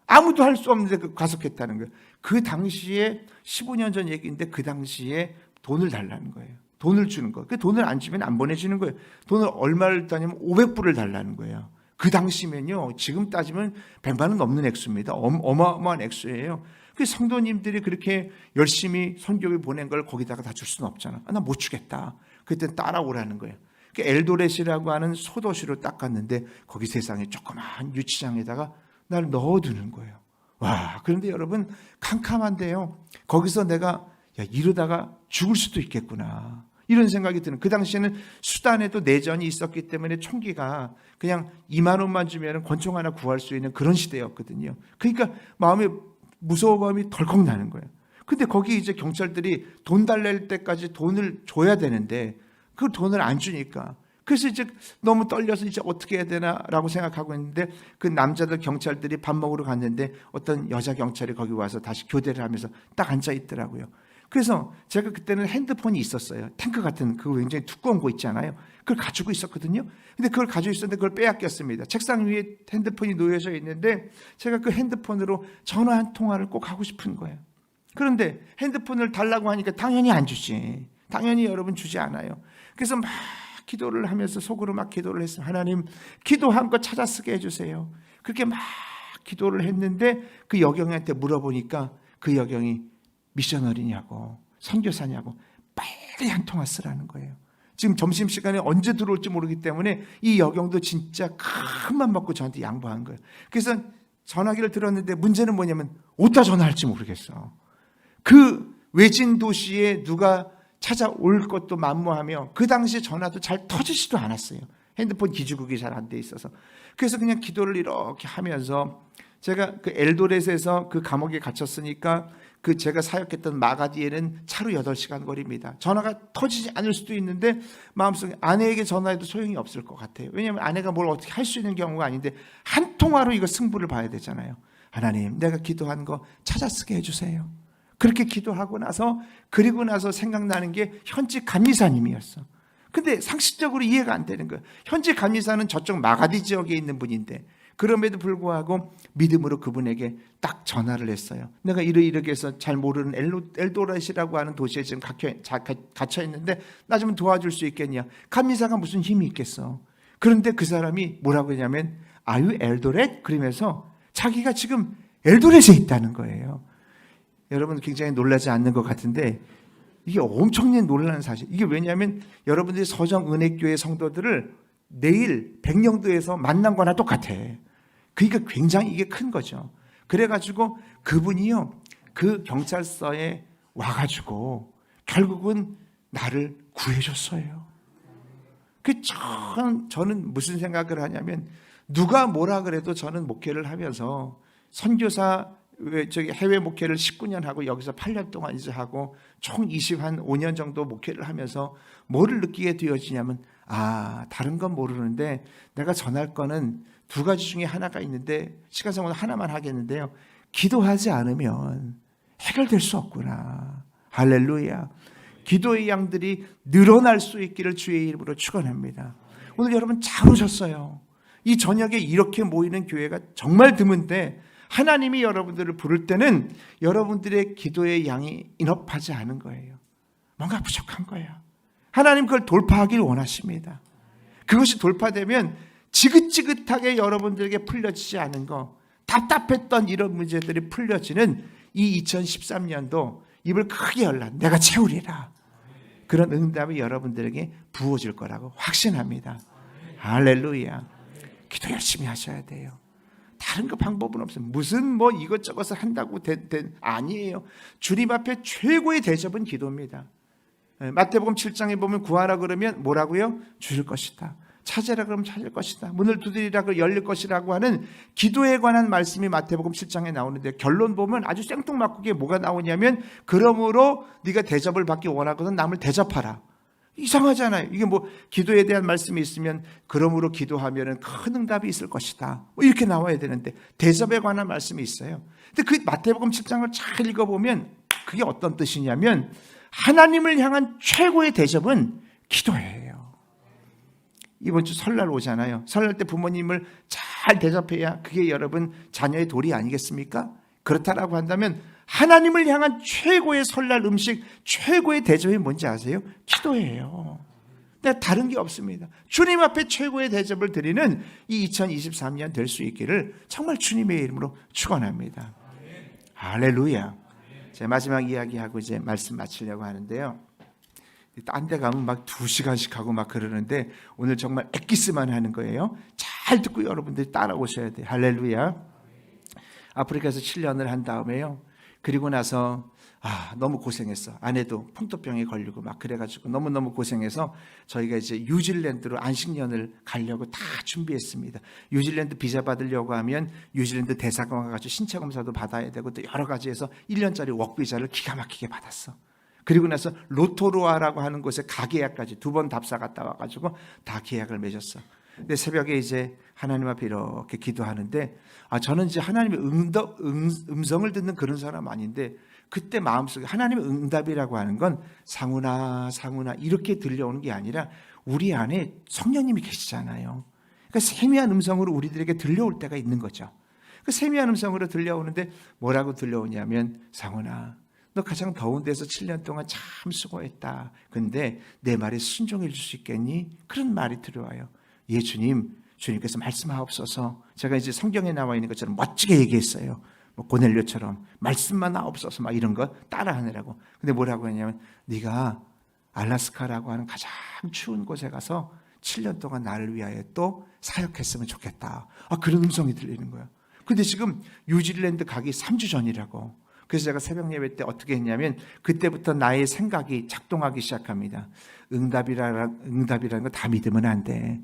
아무도 할 수 없는데 그 과속했다는 거예요. 그 당시에 15년 전 얘기인데 그 당시에 돈을 달라는 거예요. 돈을 주는 거예요. 그 돈을 안 주면 안 보내주는 거예요. 돈을 얼마를 따냐면 500불을 달라는 거예요. 그 당시면요, 지금 따지면 100만 원 넘는 액수입니다. 어마어마한 액수예요. 그 성도님들이 그렇게 열심히 선교비 보낸 걸 거기다가 다 줄 수는 없잖아. 나 못 주겠다. 그때 따라오라는 거예요. 그 엘도렛이라고 하는 소도시로 딱 갔는데 거기 세상에 조그마한 유치장에다가 날 넣어두는 거예요. 와, 그런데 여러분 캄캄한데요. 거기서 내가 이러다가 죽을 수도 있겠구나. 이런 생각이 드는. 그 당시에는 수단에도 내전이 있었기 때문에 총기가 그냥 2만 원만 주면 권총 하나 구할 수 있는 그런 시대였거든요. 그러니까 마음에 무서움이 덜컥 나는 거예요. 근데 거기 이제 경찰들이 돈 달랠 때까지 돈을 줘야 되는데 그 돈을 안 주니까 그래서 이제 너무 떨려서 이제 어떻게 해야 되나라고 생각하고 있는데 그 남자들 경찰들이 밥 먹으러 갔는데 어떤 여자 경찰이 거기 와서 다시 교대를 하면서 딱 앉아 있더라고요. 그래서 제가 그때는 핸드폰이 있었어요. 탱크 같은 그 굉장히 두꺼운 거 있잖아요. 그걸 가지고 있었거든요. 근데 그걸 가지고 있었는데 그걸 빼앗겼습니다. 책상 위에 핸드폰이 놓여져 있는데 제가 그 핸드폰으로 전화 한 통화를 꼭 하고 싶은 거예요. 그런데 핸드폰을 달라고 하니까 당연히 안 주지. 당연히 여러분 주지 않아요. 그래서 막 기도를 하면서 속으로 막 기도를 했어요. 하나님, 기도한 거 찾아 쓰게 해주세요. 그렇게 막 기도를 했는데 그 여경한테 물어보니까 그 여경이 미셔너리냐고 선교사냐고 빨리 한 통화 쓰라는 거예요. 지금 점심시간에 언제 들어올지 모르기 때문에 이 여경도 진짜 큰맘 먹고 저한테 양보한 거예요. 그래서 전화기를 들었는데 문제는 뭐냐면 어디다 전화할지 모르겠어. 그 외진 도시에 누가 찾아올 것도 만무하며 그 당시 전화도 잘 터지지도 않았어요. 핸드폰 기지국이 잘 안 돼 있어서. 그래서 그냥 기도를 이렇게 하면서 제가 그 엘도렛에서 그 감옥에 갇혔으니까 그 제가 사역했던 마가디에는 차로 8시간 거리입니다. 전화가 터지지 않을 수도 있는데 마음속에 아내에게 전화해도 소용이 없을 것 같아요. 왜냐하면 아내가 뭘 어떻게 할 수 있는 경우가 아닌데 한 통화로 이거 승부를 봐야 되잖아요. 하나님, 내가 기도한 거 찾아 쓰게 해주세요. 그렇게 기도하고 나서 그리고 나서 생각나는 게 현지 감리사님이었어. 근데 상식적으로 이해가 안 되는 거예요. 현지 감리사는 저쪽 마가디 지역에 있는 분인데 그럼에도 불구하고 믿음으로 그분에게 딱 전화를 했어요. 내가 이렇게 해서 잘 모르는 엘도렛이라고 하는 도시에 지금 갇혀 있는데 나 좀 도와줄 수 있겠냐. 감리사가 무슨 힘이 있겠어. 그런데 그 사람이 뭐라고 했냐면 아유 엘도렛? 그러면서 자기가 지금 엘도렛에 있다는 거예요. 여러분 굉장히 놀라지 않는 것 같은데 이게 엄청난 놀라는 사실. 이게 왜냐하면 여러분들이 서정은혜교회 성도들을 내일 백령도에서 만난 거나 똑같아. 그러니까 굉장히 이게 큰 거죠. 그래가지고 그분이요 그 경찰서에 와가지고 결국은 나를 구해줬어요. 저는 무슨 생각을 하냐면 누가 뭐라 그래도 저는 목회를 하면서 선교사 해외 목회를 19년 하고 여기서 8년 동안 이제 하고 총 25년 정도 목회를 하면서 뭐를 느끼게 되어지냐면 다른 건 모르는데 내가 전할 거는 두 가지 중에 하나가 있는데 시간상 오늘 하나만 하겠는데요. 기도하지 않으면 해결될 수 없구나. 할렐루야. 기도의 양들이 늘어날 수 있기를 주의 이름으로 축원합니다. 오늘 여러분 잘 오셨어요. 이 저녁에 이렇게 모이는 교회가 정말 드문데 하나님이 여러분들을 부를 때는 여러분들의 기도의 양이 인업하지 않은 거예요. 뭔가 부족한 거예요. 하나님 그걸 돌파하기를 원하십니다. 그것이 돌파되면 지긋지긋하게 여러분들에게 풀려지지 않은 거, 답답했던 이런 문제들이 풀려지는 이 2013년도 입을 크게 열라 내가 채우리라. 그런 응답이 여러분들에게 부어질 거라고 확신합니다. 할렐루야. 기도 열심히 하셔야 돼요. 다른 거 방법은 없어요. 무슨 이것저것을 한다고 아니에요. 주님 앞에 최고의 대접은 기도입니다. 마태복음 7장에 보면 구하라 그러면 뭐라고요? 주실 것이다. 찾으라 그러면 찾을 것이다. 문을 두드리라 그러면 열릴 것이라고 하는 기도에 관한 말씀이 마태복음 7장에 나오는데, 결론 보면 아주 생뚱맞게 뭐가 나오냐면, 그러므로 네가 대접을 받기 원하거든 남을 대접하라. 이상하잖아요. 이게 뭐 기도에 대한 말씀이 있으면 그러므로 기도하면 큰 응답이 있을 것이다, 뭐 이렇게 나와야 되는데 대접에 관한 말씀이 있어요. 근데 그 마태복음 7장을 잘 읽어보면 그게 어떤 뜻이냐면, 하나님을 향한 최고의 대접은 기도예요. 이번 주 설날 오잖아요. 설날 때 부모님을 잘 대접해야 그게 여러분 자녀의 도리 아니겠습니까? 그렇다라고 한다면 하나님을 향한 최고의 설날 음식, 최고의 대접이 뭔지 아세요? 기도예요. 근데 다른 게 없습니다. 주님 앞에 최고의 대접을 드리는 이 2023년 될 수 있기를 정말 주님의 이름으로 축원합니다. 할렐루야. 제 마지막 이야기하고 이제 말씀 마치려고 하는데요. 딴 데 가면 막 2시간씩 하고 막 그러는데 오늘 정말 엑기스만 하는 거예요. 잘 듣고 여러분들이 따라오셔야 돼요. 할렐루야. 아프리카에서 7년을 한 다음에요. 그리고 나서 너무 고생했어. 아내도 풍토병에 걸리고 막 그래가지고 너무너무 고생해서 저희가 이제 뉴질랜드로 안식년을 가려고 다 준비했습니다. 뉴질랜드 비자 받으려고 하면 뉴질랜드 대사관 가가지고 신체 검사도 받아야 되고 또 여러 가지 해서 1년짜리 웍비자를 기가 막히게 받았어. 그리고 나서 로토루아라고 하는 곳에 가계약까지 2번 답사 갔다 와가지고 다 계약을 맺었어. 근데 새벽에 이제 하나님 앞에 이렇게 기도하는데, 저는 이제 하나님의 음성을 듣는 그런 사람 아닌데, 그때 마음속에 하나님의 응답이라고 하는 건 상훈아 이렇게 들려오는 게 아니라 우리 안에 성령님이 계시잖아요. 그러니까 세미한 음성으로 우리들에게 들려올 때가 있는 거죠. 그 세미한 음성으로 들려오는데 뭐라고 들려오냐면, 상훈아, 너 가장 더운 데서 7년 동안 참 수고했다. 근데 내 말에 순종해 줄 수 있겠니? 그런 말이 들어와요. 예, 주님께서 말씀하옵소서. 제가 이제 성경에 나와 있는 것처럼 멋지게 얘기했어요. 뭐 고넬료처럼 말씀만 하옵소서 막 이런 거 따라하느라고. 근데 뭐라고 했냐면, 네가 알라스카라고 하는 가장 추운 곳에 가서 7년 동안 나를 위하여 또 사역했으면 좋겠다. 그런 음성이 들리는 거예요. 근데 지금 뉴질랜드 가기 3주 전이라고. 그래서 제가 새벽 예배 때 어떻게 했냐면, 그때부터 나의 생각이 작동하기 시작합니다. 응답이라는 거 다 믿으면 안 돼.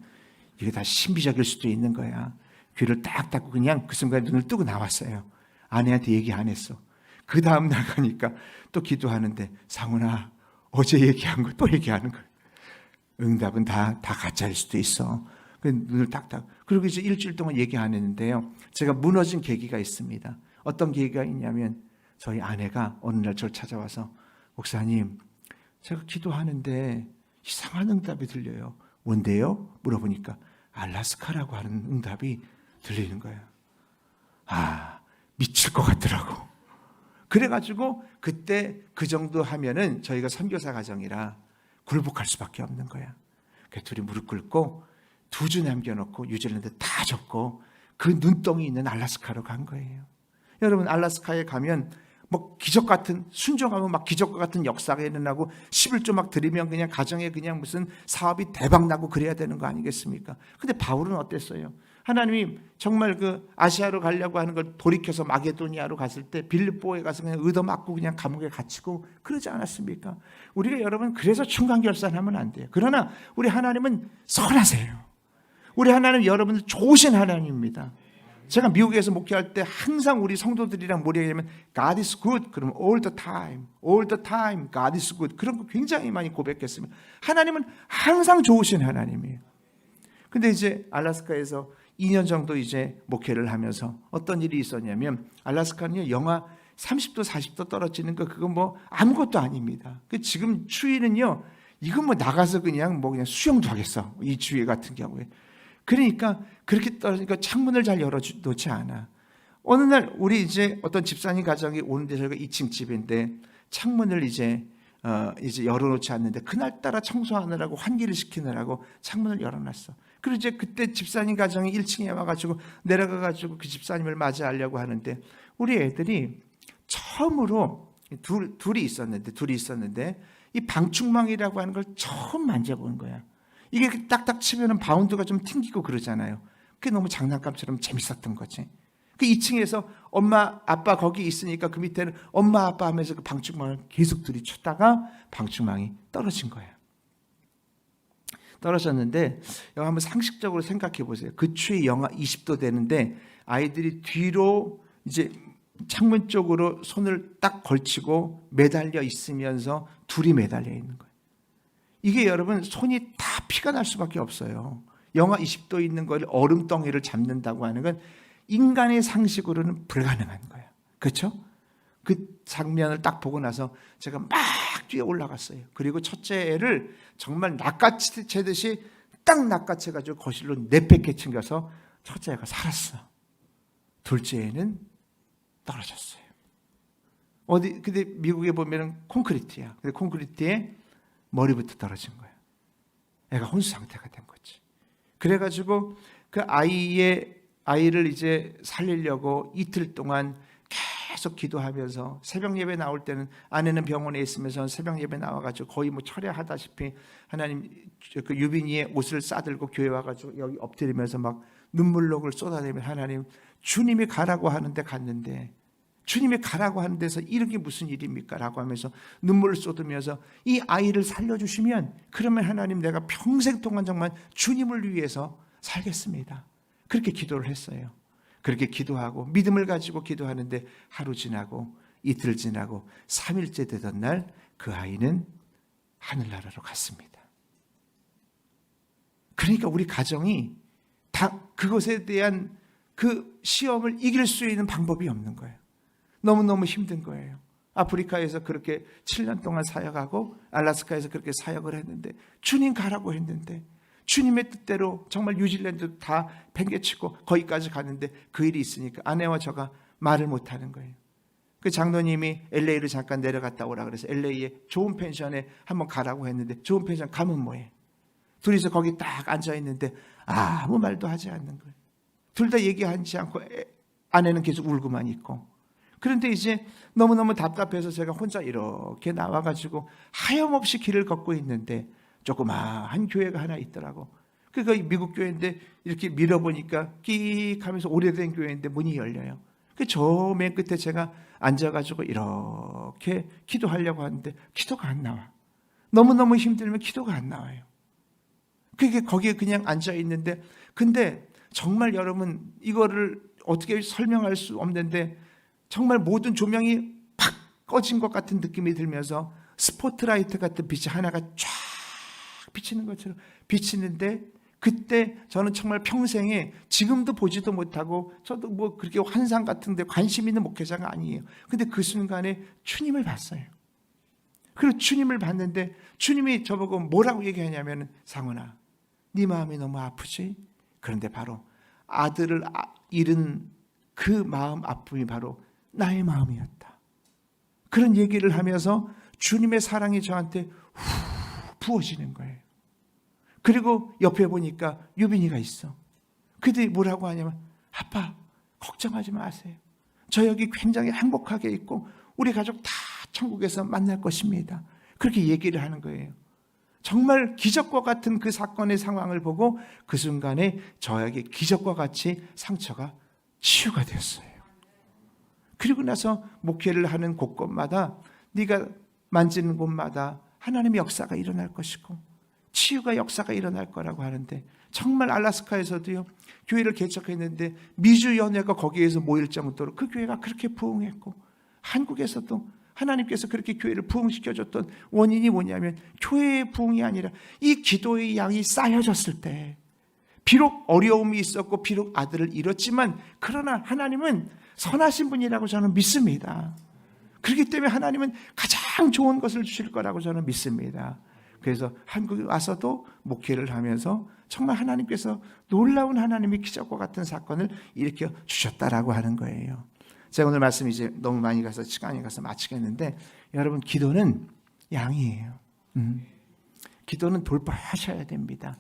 이게 다 신비적일 수도 있는 거야. 귀를 딱 닫고 그냥 그 순간에 눈을 뜨고 나왔어요. 아내한테 얘기 안 했어. 그 다음 날 가니까 또 기도하는데, 상훈아, 어제 얘기한 거 또 얘기하는 거야. 응답은 다 가짜일 수도 있어. 눈을 딱 닫고. 그리고 이제 일주일 동안 얘기 안 했는데요. 제가 무너진 계기가 있습니다. 어떤 계기가 있냐면, 저희 아내가 어느 날 저를 찾아와서, 목사님, 제가 기도하는데 이상한 응답이 들려요. 뭔데요? 물어보니까 알라스카라고 하는 응답이 들리는 거예요. 미칠 것 같더라고. 그래가지고 그때 그 정도 하면은 저희가 선교사 가정이라 굴복할 수밖에 없는 거야. 그래서 둘이 무릎 꿇고 2주 남겨놓고 뉴질랜드 다 접고 그 눈덩이 있는 알라스카로 간 거예요. 여러분, 알라스카에 가면 뭐 기적 같은, 순종하면 막 기적과 같은 역사가 일어나고 11조 막 드리면 그냥 가정에 그냥 무슨 사업이 대박 나고 그래야 되는 거 아니겠습니까? 근데 바울은 어땠어요? 하나님이 정말 그 아시아로 가려고 하는 걸 돌이켜서 마게도니아로 갔을 때 빌립보에 가서 그냥 얻어맞고 그냥 감옥에 갇히고 그러지 않았습니까? 우리가 여러분 그래서 충강결산하면 안 돼요. 그러나 우리 하나님은 선하세요. 우리 하나님 여러분들 좋으신 하나님입니다. 제가 미국에서 목회할 때 항상 우리 성도들이랑 뭐라 하냐면 God is good. 그러면 all the time God is good. 그런 거 굉장히 많이 고백했습니다. 하나님은 항상 좋으신 하나님이에요. 근데 이제 알라스카에서 2년 정도 이제 목회를 하면서 어떤 일이 있었냐면, 알라스카는요 영하 30도 40도 떨어지는 거 그거 뭐 아무것도 아닙니다. 지금 추위는요 이건 뭐 나가서 그냥 수영도 하겠어, 이 추위 같은 경우에. 그러니까 그렇게 떨어지니까 창문을 잘 열어놓지 않아. 어느 날 우리 이제 어떤 집사님 가정이 오는데, 저희가 2층 집인데 창문을 이제 열어놓지 않는데, 그날따라 청소하느라고 환기를 시키느라고 창문을 열어놨어. 그리고 이제 그때 집사님 가정이 1층에 와가지고 내려가가지고 그 집사님을 맞이하려고 하는데, 우리 애들이 처음으로 둘이 있었는데 이 방충망이라고 하는 걸 처음 만져보는 거야. 이게 딱딱 치면은 바운드가 좀 튕기고 그러잖아요. 그게 너무 장난감처럼 재밌었던 거지. 그 2층에서 엄마 아빠 거기 있으니까 그 밑에는 엄마 아빠 하면서 그 방충망을 계속 들이쳤다가 방충망이 떨어진 거예요. 떨어졌는데 여기 한번 상식적으로 생각해 보세요. 그 추위 영하 20도 되는데 아이들이 뒤로 이제 창문 쪽으로 손을 딱 걸치고 매달려 있으면서 둘이 매달려 있는 거예요. 이게 여러분 손이 다 피가 날 수밖에 없어요. 영하 20도 있는 걸 얼음덩이를 잡는다고 하는 건 인간의 상식으로는 불가능한 거예요. 그렇죠? 그 장면을 딱 보고 나서 제가 막 뛰어 올라갔어요. 그리고 첫째 애를 정말 낚아채듯이 딱 낚아채가지고 거실로 내팽개 챙겨서 첫째 애가 살았어. 둘째 애는 떨어졌어요. 근데 미국에 보면은 콘크리트야. 근데 콘크리트에 머리부터 떨어진 거예요. 애가 혼수 상태가 된 거지. 그래가지고 그 아이를 이제 살리려고 이틀 동안 계속 기도하면서 새벽 예배 나올 때는 아내는 병원에 있으면서 새벽 예배 나와가지고 거의 뭐 철야하다시피 하나님 그 유빈이의 옷을 싸들고 교회 와가지고 여기 엎드리면서 막 눈물록을 쏟아내며 하나님 주님이 가라고 하는데 갔는데 주님이 가라고 하는 데서 이런 게 무슨 일입니까? 라고 하면서 눈물을 쏟으면서 이 아이를 살려주시면 그러면 하나님 내가 평생 동안 정말 주님을 위해서 살겠습니다. 그렇게 기도를 했어요. 그렇게 기도하고 믿음을 가지고 기도하는데 하루 지나고 이틀 지나고 3일째 되던 날 그 아이는 하늘나라로 갔습니다. 그러니까 우리 가정이 다 그것에 대한 그 시험을 이길 수 있는 방법이 없는 거예요. 너무너무 힘든 거예요. 아프리카에서 그렇게 7년 동안 사역하고 알래스카에서 그렇게 사역을 했는데 주님 가라고 했는데 주님의 뜻대로 정말 뉴질랜드 다 팽개치고 거기까지 갔는데 그 일이 있으니까 아내와 저가 말을 못하는 거예요. 그 장로님이 LA로 잠깐 내려갔다 오라 그래서 LA에 좋은 펜션에 한번 가라고 했는데 좋은 펜션 가면 뭐해. 둘이서 거기 딱 앉아있는데 아무 말도 하지 않는 거예요. 둘 다 얘기하지 않고 아내는 계속 울고만 있고. 그런데 이제 너무너무 답답해서 제가 혼자 이렇게 나와가지고 하염없이 길을 걷고 있는데 조그마한 교회가 하나 있더라고. 그거 미국 교회인데 이렇게 밀어보니까 끽 하면서 오래된 교회인데 문이 열려요. 그 저 맨 끝에 제가 앉아가지고 이렇게 기도하려고 하는데 기도가 안 나와. 너무너무 힘들면 기도가 안 나와요. 그게 거기에 그냥 앉아있는데 근데 정말 여러분 이거를 어떻게 설명할 수 없는데 정말 모든 조명이 팍 꺼진 것 같은 느낌이 들면서 스포트라이트 같은 빛이 하나가 쫙 비치는 것처럼 비치는데 그때 저는 정말 평생에 지금도 보지도 못하고 저도 뭐 그렇게 환상 같은데 관심 있는 목회자가 아니에요. 근데 그 순간에 주님을 봤어요. 그리고 주님을 봤는데 주님이 저보고 뭐라고 얘기하냐면 상훈아 네 마음이 너무 아프지? 그런데 바로 아들을 잃은 그 마음 아픔이 바로 나의 마음이었다. 그런 얘기를 하면서 주님의 사랑이 저한테 후 부어지는 거예요. 그리고 옆에 보니까 유빈이가 있어. 그들이 뭐라고 하냐면 아빠 걱정하지 마세요. 저 여기 굉장히 행복하게 있고 우리 가족 다 천국에서 만날 것입니다. 그렇게 얘기를 하는 거예요. 정말 기적과 같은 그 사건의 상황을 보고 그 순간에 저에게 기적과 같이 상처가 치유가 되었어요. 그리고 나서 목회를 하는 곳곳마다 네가 만지는 곳마다 하나님의 역사가 일어날 것이고 치유가 역사가 일어날 거라고 하는데 정말 알래스카에서도요 교회를 개척했는데 미주연회가 거기에서 모일 정도로 그 교회가 그렇게 부흥했고 한국에서도 하나님께서 그렇게 교회를 부흥시켜줬던 원인이 뭐냐면 교회의 부흥이 아니라 이 기도의 양이 쌓여졌을 때 비록 어려움이 있었고 비록 아들을 잃었지만 그러나 하나님은 선하신 분이라고 저는 믿습니다. 그렇기 때문에 하나님은 가장 좋은 것을 주실 거라고 저는 믿습니다. 그래서 한국에 와서도 목회를 하면서 정말 하나님께서 놀라운 하나님의 기적과 같은 사건을 일으켜 주셨다라고 하는 거예요. 제가 오늘 말씀 이제 너무 많이 가서 시간이 가서 마치겠는데 여러분 기도는 양이에요. 기도는 돌파하셔야 됩니다.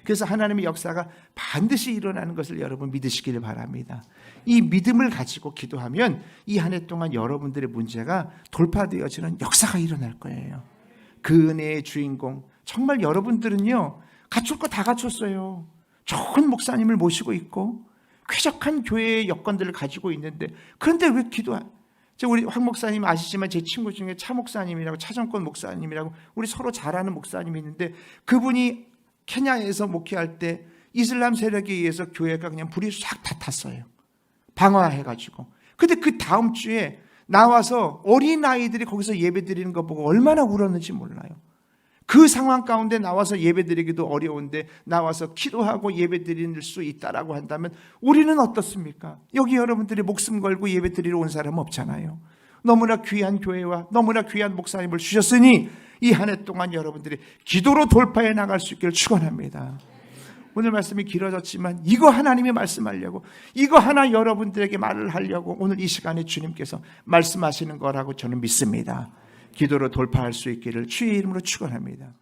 그래서 하나님의 역사가 반드시 일어나는 것을 여러분 믿으시기를 바랍니다. 이 믿음을 가지고 기도하면 이 한 해 동안 여러분들의 문제가 돌파되어지는 역사가 일어날 거예요. 그 은혜의 주인공 정말 여러분들은요 갖출 거 다 갖췄어요. 좋은 목사님을 모시고 있고 쾌적한 교회의 여건들을 가지고 있는데 그런데 왜 우리 황 목사님 아시지만 제 친구 중에 차 목사님이라고 차정권 목사님이라고 우리 서로 잘 아는 목사님이 있는데 그분이 케냐에서 목회할 때 이슬람 세력에 의해서 교회가 그냥 불이 싹 다 탔어요. 방화해가지고. 근데 그 다음 주에 나와서 어린아이들이 거기서 예배 드리는 거 보고 얼마나 울었는지 몰라요. 그 상황 가운데 나와서 예배 드리기도 어려운데 나와서 기도하고 예배 드릴 수 있다라고 한다면 우리는 어떻습니까? 여기 여러분들이 목숨 걸고 예배 드리러 온 사람은 없잖아요. 너무나 귀한 교회와 너무나 귀한 목사님을 주셨으니 이 한 해 동안 여러분들이 기도로 돌파해 나갈 수 있기를 축원합니다. 오늘 말씀이 길어졌지만 이거 하나님이 말씀하려고, 이거 하나 여러분들에게 말을 하려고 오늘 이 시간에 주님께서 말씀하시는 거라고 저는 믿습니다. 기도로 돌파할 수 있기를 주의 이름으로 축원합니다.